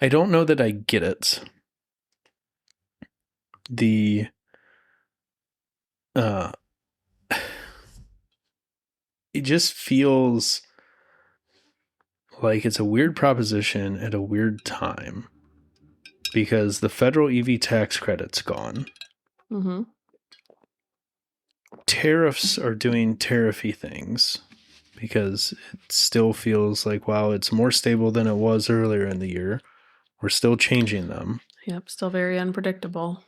I don't know that I get it. It just feels like it's a weird proposition at a weird time because the federal EV tax credit's gone. Mm-hmm. Tariffs are doing tariffy things because it still feels like, wow, it's more stable than it was earlier in the year. We're still changing them. Yep, still very unpredictable.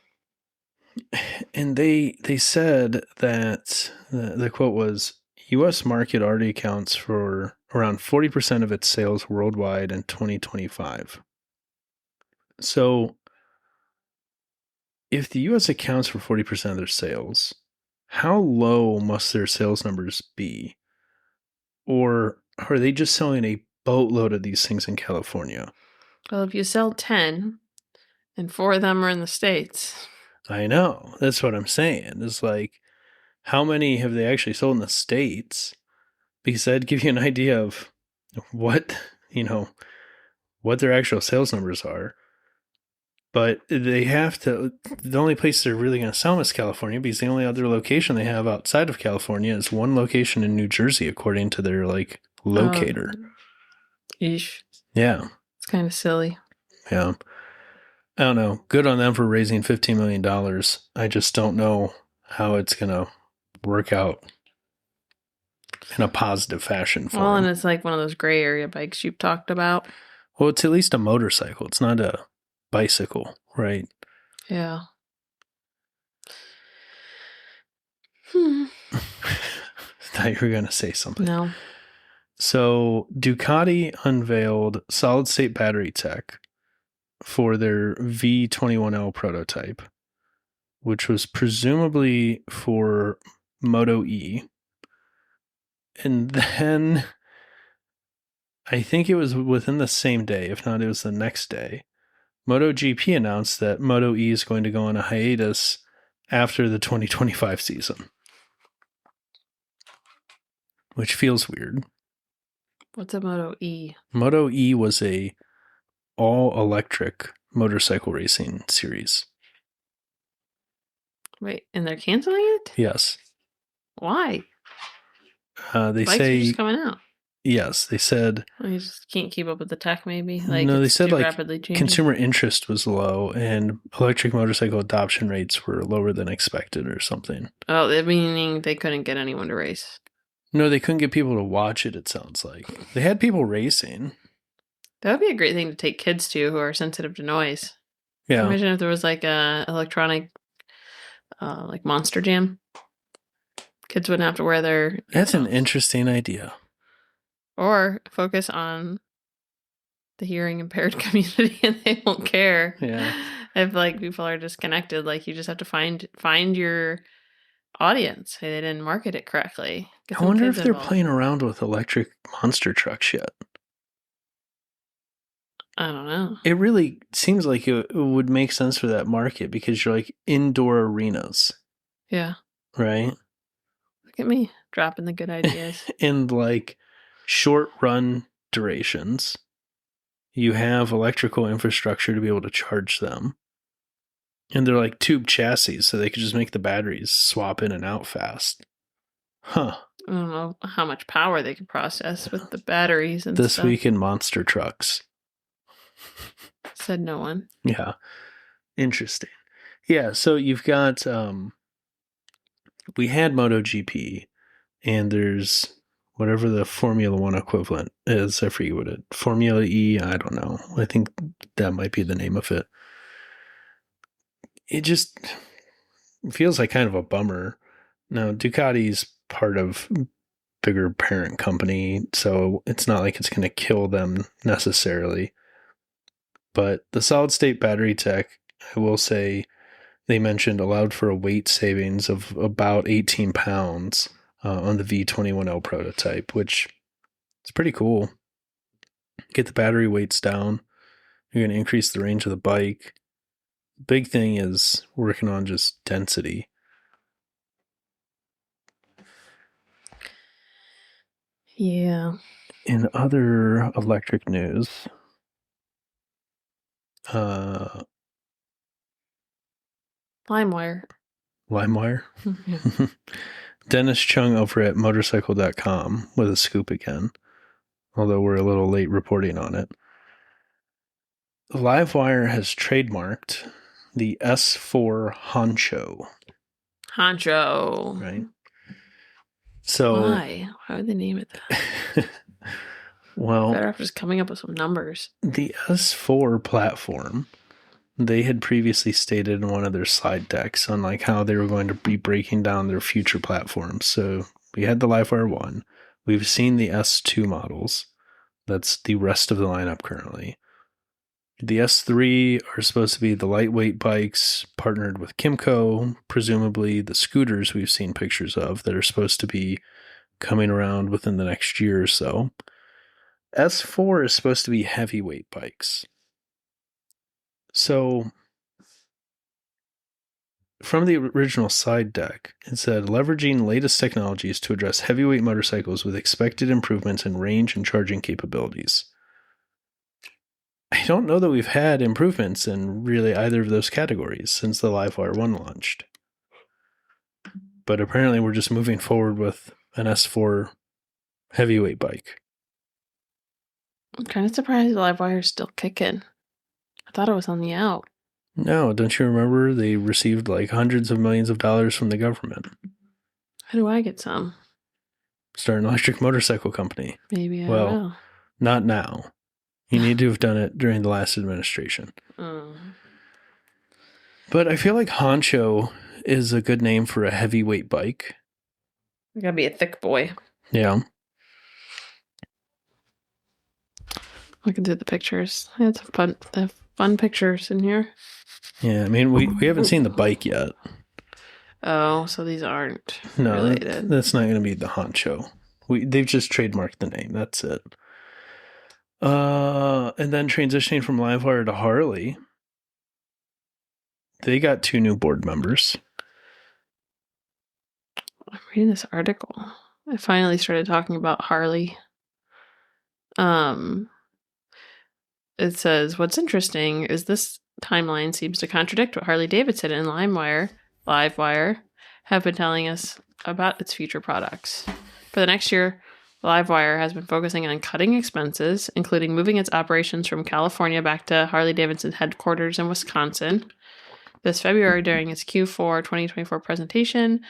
And they said that the quote was, U.S. market already accounts for around 40% of its sales worldwide in 2025. So if the U.S. accounts for 40% of their sales, how low must their sales numbers be? Or are they just selling a boatload of these things in California? Well, if you sell 10 and 4 of them are in the States. I know. That's what I'm saying. It's like, how many have they actually sold in the States? Because that'd give you an idea of what their actual sales numbers are. But they have to, the only place they're really going to sell them is California, because the only other location they have outside of California is one location in New Jersey, according to their like locator. Eesh. Yeah. It's kind of silly. Yeah. I don't know. Good on them for raising $15 million. I just don't know how it's going to work out in a positive fashion for them. And it's like one of those gray area bikes you've talked about. Well, it's at least a motorcycle. It's not a bicycle, right? Yeah. Thought you were going to say something. No. So Ducati unveiled solid-state battery tech for their V21L prototype, which was presumably for Moto E. And then I think it was within the same day, if not it was the next day, MotoGP announced that Moto E is going to go on a hiatus after the 2025 season, which feels weird. What's a Moto E? Moto E was a all-electric motorcycle racing series. Wait, and they're canceling it? Yes. Why? They Bikes say are just coming out. Yes, they said. Well, you just can't keep up with the tech, maybe. Like, no, they it's said too like rapidly changing. consumer interest was low and electric motorcycle adoption rates were lower than expected, or something. Oh, meaning they couldn't get anyone to race. No, they couldn't get people to watch it. It sounds like they had people racing. That would be a great thing to take kids to who are sensitive to noise. Yeah. Imagine if there was like a electronic like Monster Jam. Kids wouldn't have to wear their That's an earphones. interesting idea. Or focus on the hearing impaired community, and they won't care. Yeah. If like people are disconnected, like you just have to find your audience. Hey, they didn't market it correctly. Get I wonder kids if they're involved. playing around with electric monster trucks yet. I don't know. It really seems like it would make sense for that market because you're like indoor arenas, Yeah. right? Look at me dropping the good ideas. And like short run durations, you have electrical infrastructure to be able to charge them. And they're like tube chassis, so they could just make the batteries swap in and out fast. Huh. I don't know how much power they could process with the batteries and This stuff. week in monster trucks. Said no one. Yeah. Interesting. Yeah, so you've got we had MotoGP, and there's whatever the Formula One equivalent is. I forget what it. Formula E, I don't know. I think that might be the name of it. It just feels like kind of a bummer. Now, Ducati's part of bigger parent company, so it's not like it's going to kill them necessarily. But the solid state battery tech, I will say, they mentioned allowed for a weight savings of about 18 pounds on the V21L prototype, which is pretty cool. Get the battery weights down. You're going to increase the range of the bike. Big thing is working on just density. Yeah. In other electric news, LimeWire. LimeWire. Yeah. Dennis Chung over at motorcycle.com with a scoop again, although we're a little late reporting on it. LiveWire has trademarked the S4 Honcho. Honcho. Right? So Why? Why would they name it that? well, Better off just coming up with some numbers. the S4 platform, they had previously stated in one of their slide decks on like how they were going to be breaking down their future platforms. So we had the LiveWire 1. We've seen the S2 models. That's the rest of the lineup currently. The S3 are supposed to be the lightweight bikes partnered with Kymco, presumably the scooters we've seen pictures of that are supposed to be coming around within the next year or so. S4 is supposed to be heavyweight bikes. So, from the original slide deck, it said, leveraging latest technologies to address heavyweight motorcycles with expected improvements in range and charging capabilities. I don't know that we've had improvements in really either of those categories since the LiveWire 1 launched. But apparently we're just moving forward with an S4 heavyweight bike. I'm kind of surprised LiveWire is still kicking. I thought it was on the out. No, don't you remember they received like hundreds of millions of dollars from the government? How do I get some? Start an electric motorcycle company. Maybe I Well, will. Not now. You need to have done it during the last administration. But I feel like Honcho is a good name for a heavyweight bike. You gotta be a thick boy. Yeah. Looking through the pictures. They have fun pictures in here. Yeah, I mean, we haven't seen the bike yet. Oh, so these aren't No, related. that's not going to be the Honcho. They've just trademarked the name. That's it. And then transitioning from LiveWire to Harley, they got 2 new board members. I'm reading this article. I finally started talking about Harley. It says, what's interesting is this timeline seems to contradict what Harley Davidson and LiveWire have been telling us about its future products. For the next year, LiveWire has been focusing on cutting expenses, including moving its operations from California back to Harley Davidson headquarters in Wisconsin. This February, during its Q4 2024 presentation,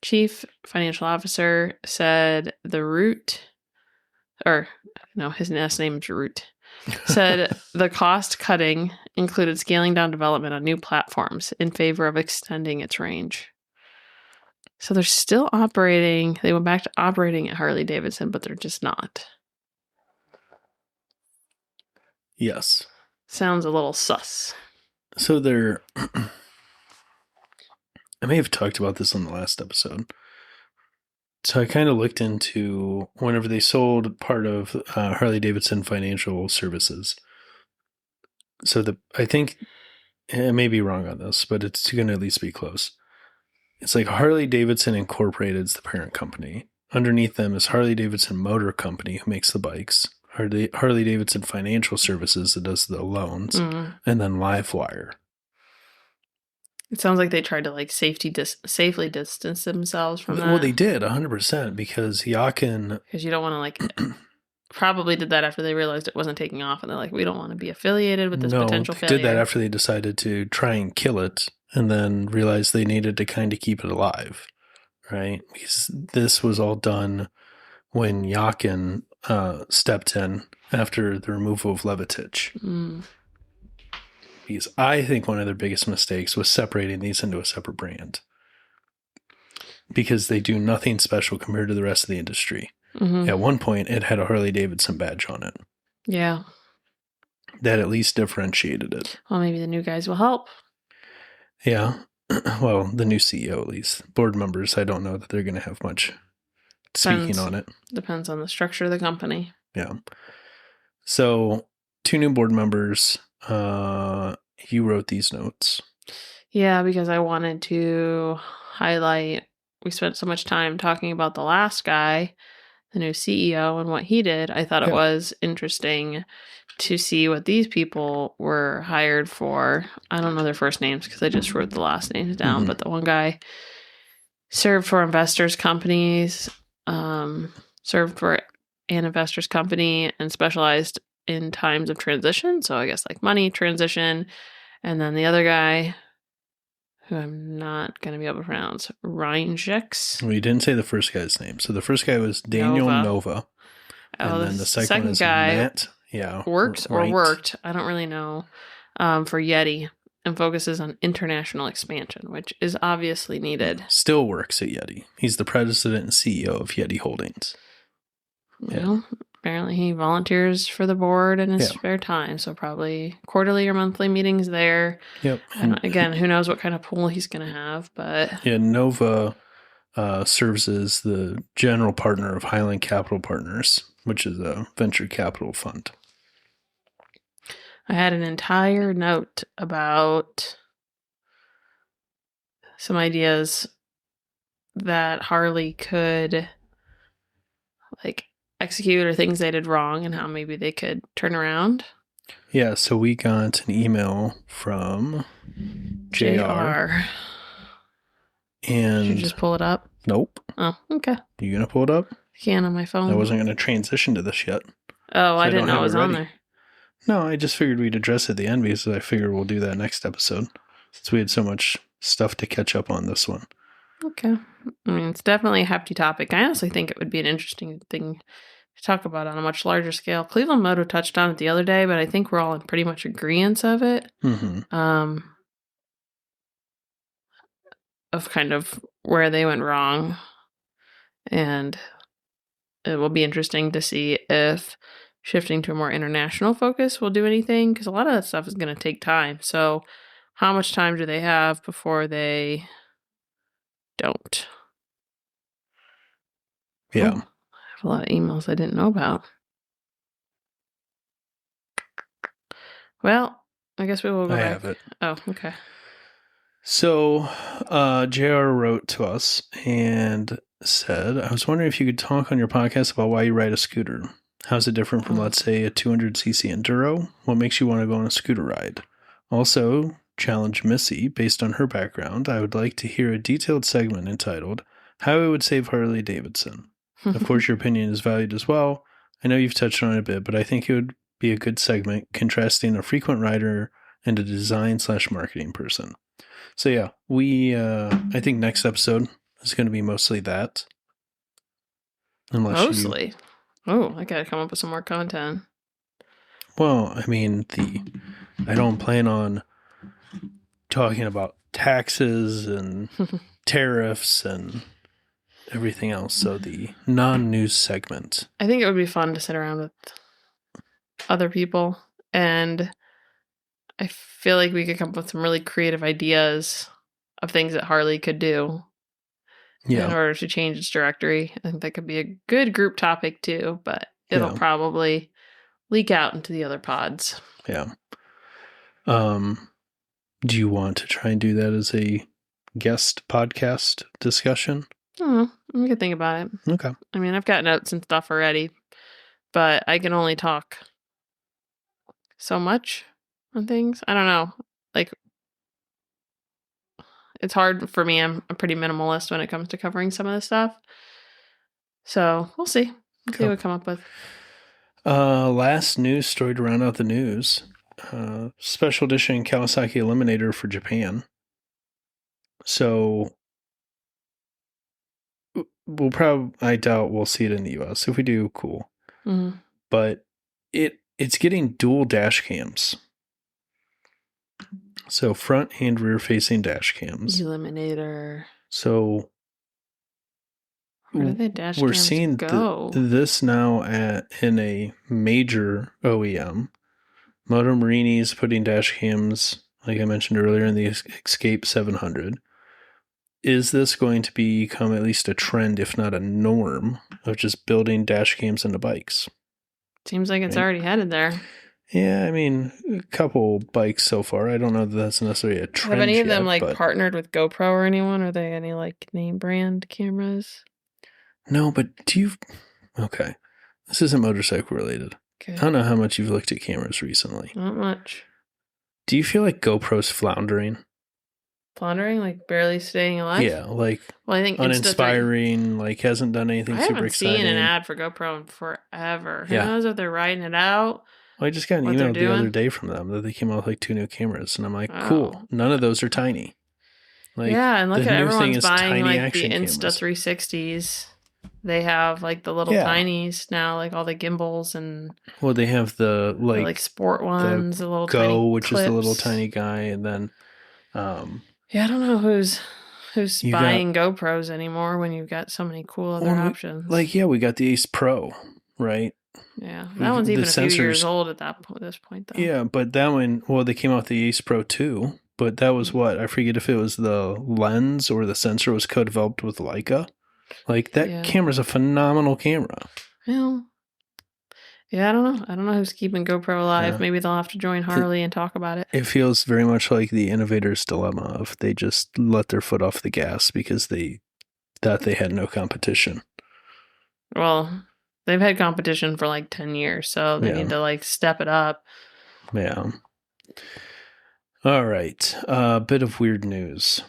Chief Financial Officer said his last name is Root, said the cost cutting included scaling down development on new platforms in favor of extending its range. So they're still operating. They went back to operating at Harley-Davidson, but they're just not. Yes. Sounds a little sus. So they're... I may have talked about this on the last episode. So I kind of looked into whenever they sold part of Harley-Davidson Financial Services. So I think, I may be wrong on this, but it's going to at least be close. It's like Harley-Davidson Incorporated is the parent company. Underneath them is Harley-Davidson Motor Company, who makes the bikes. Harley-Davidson Financial Services, that does the loans. Mm. And then LiveWire. It sounds like they tried to like safely distance themselves from that. Well, they did 100% because Yakin. Because you don't want to like probably did that after they realized it wasn't taking off, and they're like, we don't want to be affiliated with this potential failure. Did that after they decided to try and kill it, and then realized they needed to kind of keep it alive, right? Because this was all done when Yakin stepped in after the removal of Levitich. Mm. Because I think one of their biggest mistakes was separating these into a separate brand. Because they do nothing special compared to the rest of the industry. Mm-hmm. At one point, it had a Harley-Davidson badge on it. Yeah. That at least differentiated it. Well, maybe the new guys will help. Yeah. Well, the new CEO at least. Board members, I don't know that they're going to have much speaking on it. Depends on the structure of the company. Yeah. So, 2 new board members. You wrote these notes. Yeah, because I wanted to highlight, we spent so much time talking about the last guy, the new CEO, and what he did. I thought it was interesting to see what these people were hired for. I don't know their first names because I just wrote the last names down, but the one guy served for investors companies, served for an investors company and specialized in times of transition. So I guess like money transition. And then the other guy, who I'm not going to be able to pronounce, Reinjeks. Well, you didn't say the first guy's name. So the first guy was Daniel Nova. And then the second one is guy Matt. Yeah. Worked. I don't really know. For Yeti, and focuses on international expansion, which is obviously needed. Still works at Yeti. He's the president and CEO of Yeti Holdings. Well, apparently he volunteers for the board in his spare time, so probably quarterly or monthly meetings there. Yep. And again, who knows what kind of pool he's going to have, but... Yeah, Nova serves as the general partner of Highland Capital Partners, which is a venture capital fund. I had an entire note about some ideas that Harley could like execute or things they did wrong and how maybe they could turn around. Yeah, so we got an email from JR. And should you just pull it up? Nope. Oh, okay. You gonna pull it up? I can on my phone. I wasn't gonna transition to this yet. Oh, I didn't know it was on there. No, I just figured we'd address it at the end because I figured we'll do that next episode since we had so much stuff to catch up on this one. Okay. I mean, it's definitely a hefty topic. I honestly think it would be an interesting thing to talk about on a much larger scale. Cleveland Moto touched on it the other day, but I think we're all in pretty much agreement of it. Mm-hmm. Of kind of where they went wrong. And it will be interesting to see if shifting to a more international focus will do anything, because a lot of that stuff is going to take time. So how much time do they have before they don't? Yeah. Oh, I have a lot of emails I didn't know about. Well, I guess we will go back. I have it. Oh, okay. So JR wrote to us and said, I was wondering if you could talk on your podcast about why you ride a scooter. How's it different from, let's say, a 200cc Enduro? What makes you want to go on a scooter ride? Also, challenge Missy, based on her background, I would like to hear a detailed segment entitled, How It Would Save Harley Davidson. Of course, your opinion is valued as well. I know you've touched on it a bit, but I think it would be a good segment contrasting a frequent rider and a design/marketing person. So yeah, I think next episode is going to be mostly that. Oh, I gotta come up with some more content. Well, I mean, I don't plan on talking about taxes and tariffs and everything else. So the non-news segment. I think it would be fun to sit around with other people, and I feel like we could come up with some really creative ideas of things that Harley could do in order to change its directory. I think that could be a good group topic too, but it'll probably leak out into the other pods. Yeah. Do you want to try and do that as a guest podcast discussion? I don't know. We could think about it. Okay. I mean, I've got notes and stuff already, but I can only talk so much on things. I don't know. Like, it's hard for me. I'm a pretty minimalist when it comes to covering some of this stuff. So we'll see. See what we come up with. Last news story to round out the news. Special edition Kawasaki Eliminator for Japan. So I doubt we'll see it in the US. If we do, cool. Mm-hmm. But it's getting dual dash cams. So front and rear facing dash cams. Eliminator. So where do the dash we're cams seeing go? this now in a major OEM. Moto Marini's putting dash cams, like I mentioned earlier, in the Escape 700. Is this going to become at least a trend, if not a norm, of just building dash cams into bikes? Seems like it's already headed there. Yeah, I mean, a couple bikes so far. I don't know that that's necessarily a trend. Have any of them partnered with GoPro or anyone? Are they any name brand cameras? No, but okay. This isn't motorcycle related. Okay. I don't know how much you've looked at cameras recently. Not much. Do you feel like GoPro's floundering? Floundering? Barely staying alive? Yeah, I think uninspiring, hasn't done anything super exciting. I haven't seen an ad for GoPro in forever. Yeah. Who knows if they're writing it out? Well, I just got an email the other day from them that they came out with 2 new cameras, and I'm like, cool. None of those are tiny. And look at everyone's buying the Insta 360s. They have the little tinies now, all the gimbals and. Well, they have the sport ones, the little Go, tiny which clips. is the little tiny guy, and then. Yeah, I don't know who's buying GoPros anymore when you've got so many cool other options. We got the Ace Pro, right? Yeah, that one's even a few years old at this point, though. Yeah, but that one, they came out with the Ace Pro 2, but that was what? I forget if it was the lens or the sensor was co-developed with Leica. That camera's a phenomenal camera. Well, yeah, I don't know. I don't know who's keeping GoPro alive. Yeah. Maybe they'll have to join Harley and talk about it. It feels very much like the innovator's dilemma of they just let their foot off the gas because they thought they had no competition. Well, they've had competition for 10 years, so they need to step it up. Yeah. All right. A bit of weird news.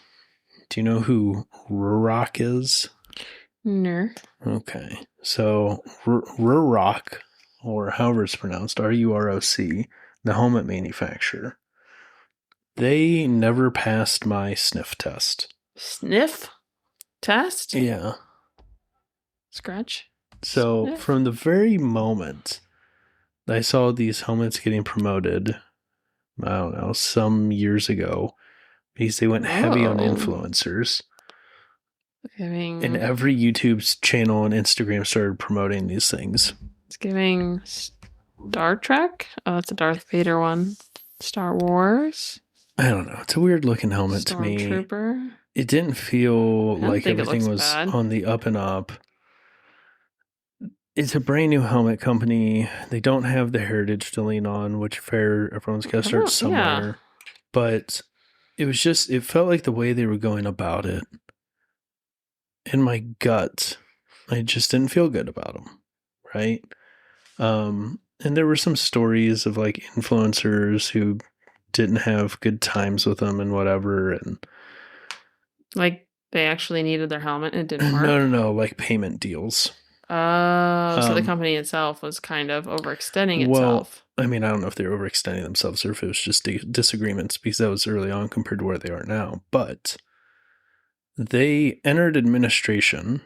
Do you know who Ruroc is? No. Okay. So Ruroc, or however it's pronounced, RUROC, the helmet manufacturer, they never passed my sniff test. Sniff test? Yeah. Scratch? So sniff? From the very moment I saw these helmets getting promoted, I don't know, some years ago, because they went heavy on influencers. And every YouTube's channel and Instagram started promoting these things. It's giving Star Trek. Oh, it's a Darth Vader one. Star Wars. I don't know. It's a weird looking helmet to me. Stormtrooper. It didn't feel like everything was on the up and up. It's a brand new helmet company. They don't have the heritage to lean on, which fair, everyone's got to start somewhere. Yeah. But it felt like the way they were going about it. In my gut, I just didn't feel good about them, right? And there were some stories of influencers who didn't have good times with them and whatever, and they actually needed their helmet and it didn't work. No, payment deals. Oh, so the company itself was kind of overextending itself. Well, I mean, I don't know if they were overextending themselves or if it was just disagreements, because that was early on compared to where they are now, but. They entered administration,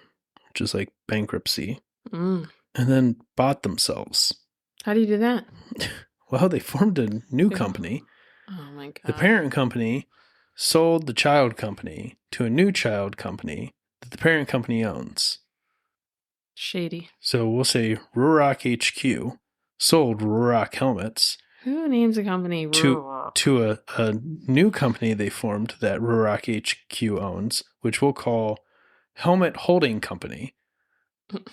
which is bankruptcy, and then bought themselves. How do you do that? Well, they formed a new company Oh my god. The parent company sold the child company to a new child company that the parent company owns. Shady. So we'll say Ruroc HQ sold Ruroc helmets Who names a company to a new company they formed that Ruroc HQ owns, which we'll call Helmet Holding Company,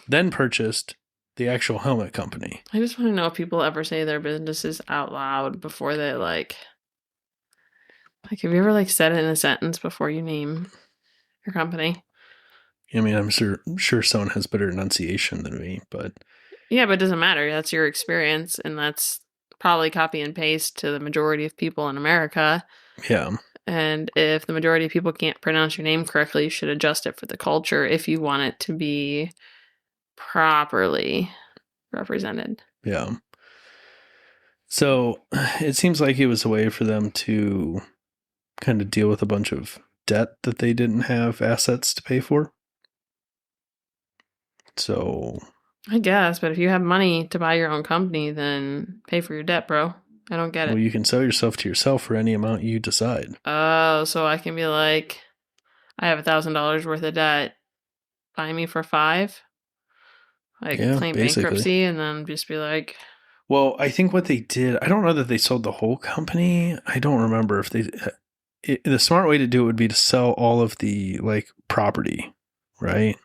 then purchased the actual helmet company. I just want to know if people ever say their businesses out loud before they like have you ever said it in a sentence before you name your company? I mean, I'm sure someone has better enunciation than me, but yeah, but it doesn't matter. That's your experience, and that's probably copy and paste to the majority of people in America. Yeah. And if the majority of people can't pronounce your name correctly, you should adjust it for the culture if you want it to be properly represented. Yeah. So it seems like it was a way for them to kind of deal with a bunch of debt that they didn't have assets to pay for. So I guess, but if you have money to buy your own company, then pay for your debt, bro. I don't get it. Well, you can sell yourself to yourself for any amount you decide. Oh, so I can be like, I have $1,000 worth of debt. Buy me for $5. Claim bankruptcy and then just be like. Well, I think what they did, I don't know that they sold the whole company. I don't remember if they. The smart way to do it would be to sell all of the property, right?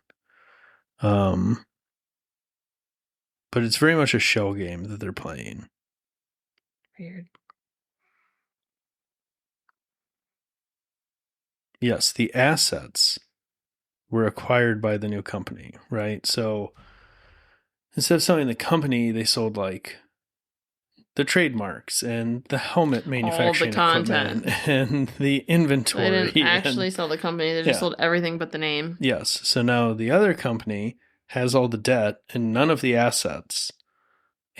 But it's very much a shell game that they're playing. Weird. Yes, the assets were acquired by the new company, right? So instead of selling the company, they sold the trademarks and the helmet manufacturing equipment and the inventory. They didn't actually sell the company. They just sold everything but the name. Yes. So now the other company has all the debt and none of the assets.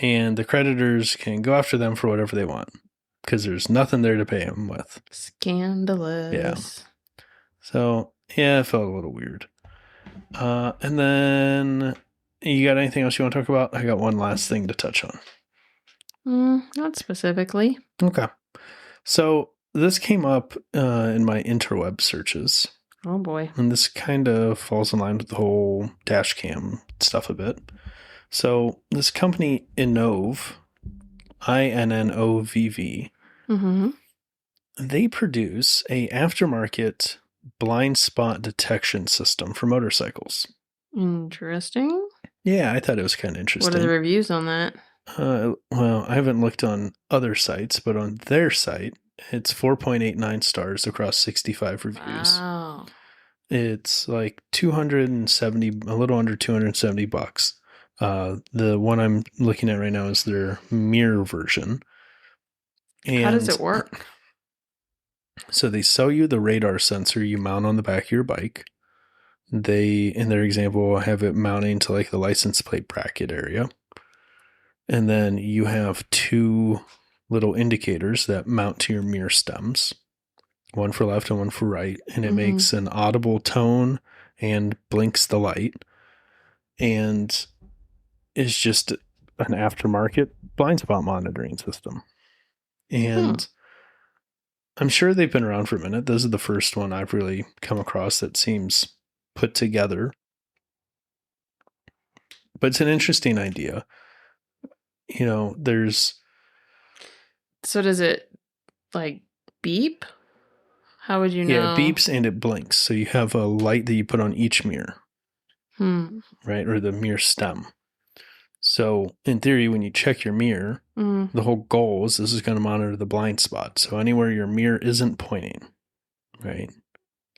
And the creditors can go after them for whatever they want because there's nothing there to pay them with. Scandalous. Yeah. So, yeah, it felt a little weird. And then, you got anything else you want to talk about? I got one last thing to touch on. Not specifically. Okay. So, this came up in my interweb searches. Oh, boy. And this kind of falls in line with the whole dash cam stuff a bit. So, this company Innov, INNOVV, they produce a aftermarket blind spot detection system for motorcycles. Interesting. Yeah, I thought it was kind of interesting. What are the reviews on that? Well, I haven't looked on other sites, but on their site, it's 4.89 stars across 65 reviews. Wow. It's like $270, a little under $270. The one I'm looking at right now is their mirror version. And how does it work? So they sell you the radar sensor you mount on the back of your bike. They, in their example, have it mounting to the license plate bracket area. And then you have two little indicators that mount to your mirror stems. One for left and one for right. And it makes an audible tone and blinks the light. And it's just an aftermarket blind spot monitoring system. And I'm sure they've been around for a minute. This is the first one I've really come across that seems put together. But it's an interesting idea. There's... So does it, beep? How would you know? Yeah, it beeps and it blinks. So you have a light that you put on each mirror. Right? Or the mirror stem. So, in theory, when you check your mirror, the whole goal is this is going to monitor the blind spot. So, anywhere your mirror isn't pointing, right?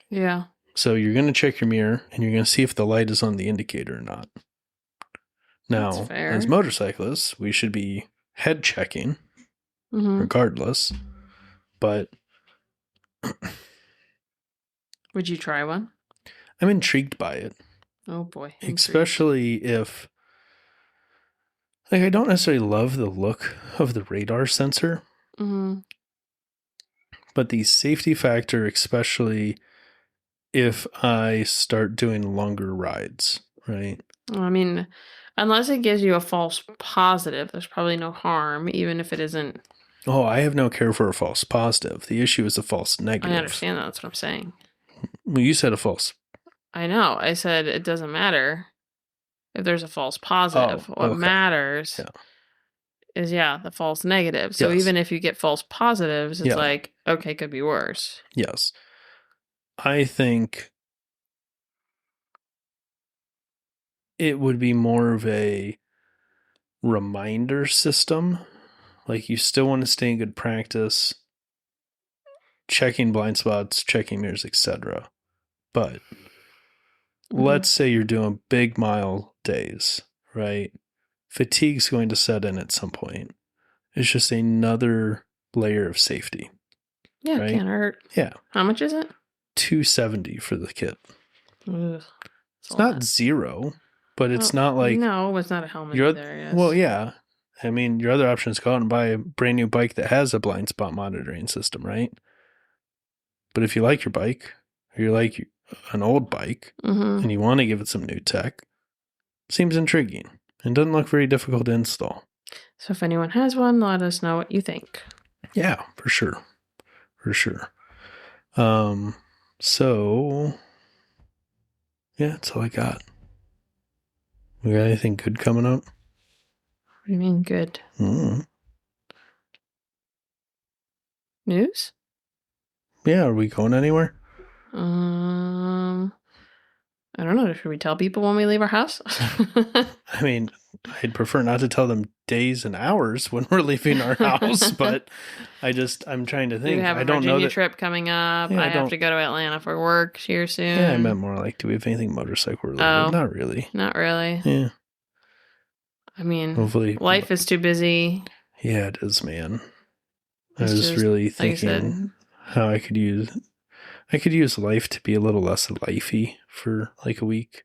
Yeah. So, you're going to check your mirror and you're going to see if the light is on the indicator or not. Now, as motorcyclists, we should be head checking regardless. But would you try one? I'm intrigued by it. Oh, boy. Especially if... I don't necessarily love the look of the radar sensor, but the safety factor, especially if I start doing longer rides, right? I mean, unless it gives you a false positive, there's probably no harm, even if it isn't Oh, I have no care for a false positive. The issue is a false negative. I understand that. That's what I'm saying. Well, you said a false. I know. I said it doesn't matter if there's a false positive. What matters is, the false negative. So even if you get false positives, it's like, okay, could be worse. Yes. I think it would be more of a reminder system. Like, you still want to stay in good practice, checking blind spots, checking mirrors, etc. But let's say you're doing big mile days, right? Fatigue's going to set in at some point. It's just another layer of safety. Yeah, right? It can't hurt. Yeah. How much is it? $270 for the kit. Ugh, it's not zero, but it's not like... No, it's not a helmet either, yes. Well, yeah. I mean, your other option is go out and buy a brand new bike that has a blind spot monitoring system, right? But if you like your bike, or you like an old bike, and you want to give it some new tech, it seems intriguing and doesn't look very difficult to install. So if anyone has one, let us know what you think. Yeah, for sure. For sure. So, yeah, that's all I got. We got anything good coming up? What do you mean good? News? Yeah, are we going anywhere? I don't know. Should we tell people when we leave our house? I mean, I'd prefer not to tell them days and hours when we're leaving our house, but I'm trying to think. We have a Virginia trip coming up. I have to go to Atlanta for work here soon. Yeah, I meant more like, do we have anything motorcycle related? Oh, not really. Not really. Yeah. I mean, hopefully life is too busy. Yeah, it is, man. I was really thinking how I could use life to be a little less lifey for like a week.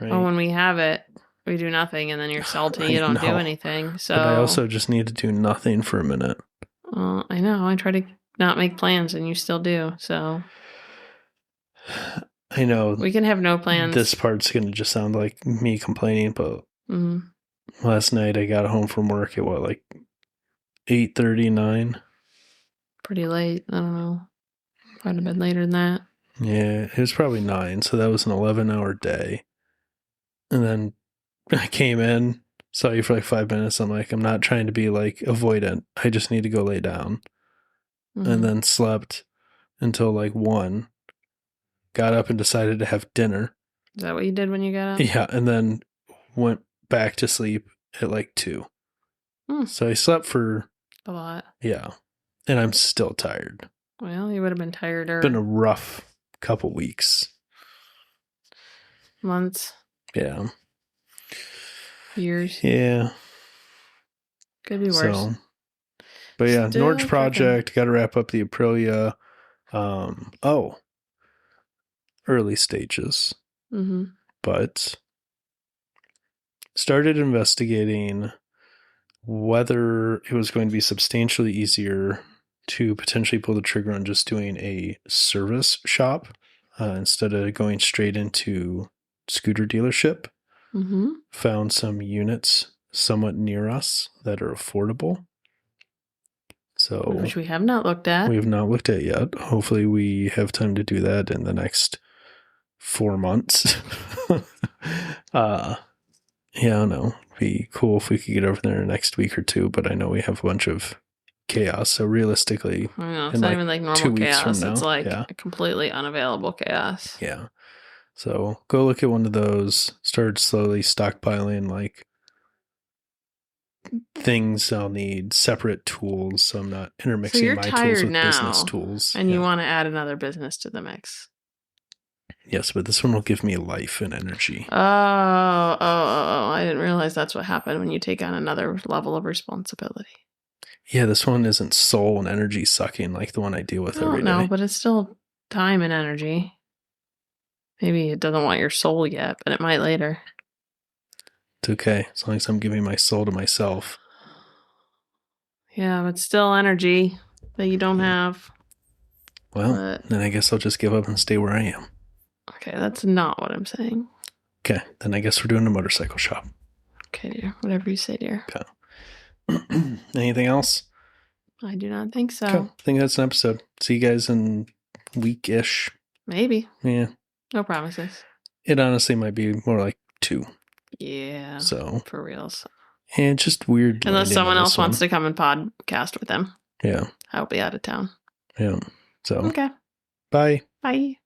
Right? Oh, when we have it, we do nothing, and then you're salty. You don't do anything. So, but I also just need to do nothing for a minute. I know. I try to not make plans, and you still do. So, I know we can have no plans. This part's going to just sound like me complaining, but last night I got home from work at 8:30, 9. Pretty late. I don't know. Might have been later than that. Yeah, it was probably 9, so that was an 11-hour day. And then I came in, saw you for like 5 minutes. I'm like, I'm not trying to be like avoidant. I just need to go lay down. And then slept until like 1. Got up and decided to have dinner. Is that what you did when you got up? Yeah, and then went back to sleep at like 2. So I slept for a lot. Yeah, and I'm still tired. Well, you would have been tired. It's been a rough couple weeks. Months. Yeah. Years. Yeah. Could be worse. But yeah, Norge project. Got to wrap up the Aprilia. Early stages. But started investigating whether it was going to be substantially easier to potentially pull the trigger on just doing a service shop instead of going straight into scooter dealership. Found some units somewhat near us that are affordable. So, which we have not looked at. We have not looked at yet. Hopefully we have time to do that in the next 4 months. Yeah, I don't know. It'd be cool if we could get over there next week or 2, but I know we have a bunch of chaos. So realistically, I know, it's not even like normal 2 weeks chaos. from now, it's like a completely unavailable chaos. Yeah. So go look at one of those. Start slowly stockpiling like things I'll need, separate tools, so I'm not intermixing my tools with business tools. And you want to add another business to the mix. Yes, but this one will give me life and energy. Oh, I didn't realize that's what happened when you take on another level of responsibility. Yeah, this one isn't soul and energy sucking like the one I deal with every day. No, but it's still time and energy. Maybe it doesn't want your soul yet, but it might later. It's okay, as long as I'm giving my soul to myself. Yeah, but still energy that you don't have. Well, then I guess I'll just give up and stay where I am. Okay, that's not what I'm saying. Okay, then I guess we're doing a motorcycle shop. Okay, dear. Whatever you say, dear. Okay. Anything else? I do not think so. Okay. I think that's an episode. See you guys in week-ish. Maybe. Yeah. No promises. It honestly might be more like 2. Yeah. So. For reals. And just weird. Unless someone else wants to come and podcast with him. Yeah. I'll be out of town. Yeah. So. Okay. Bye. Bye.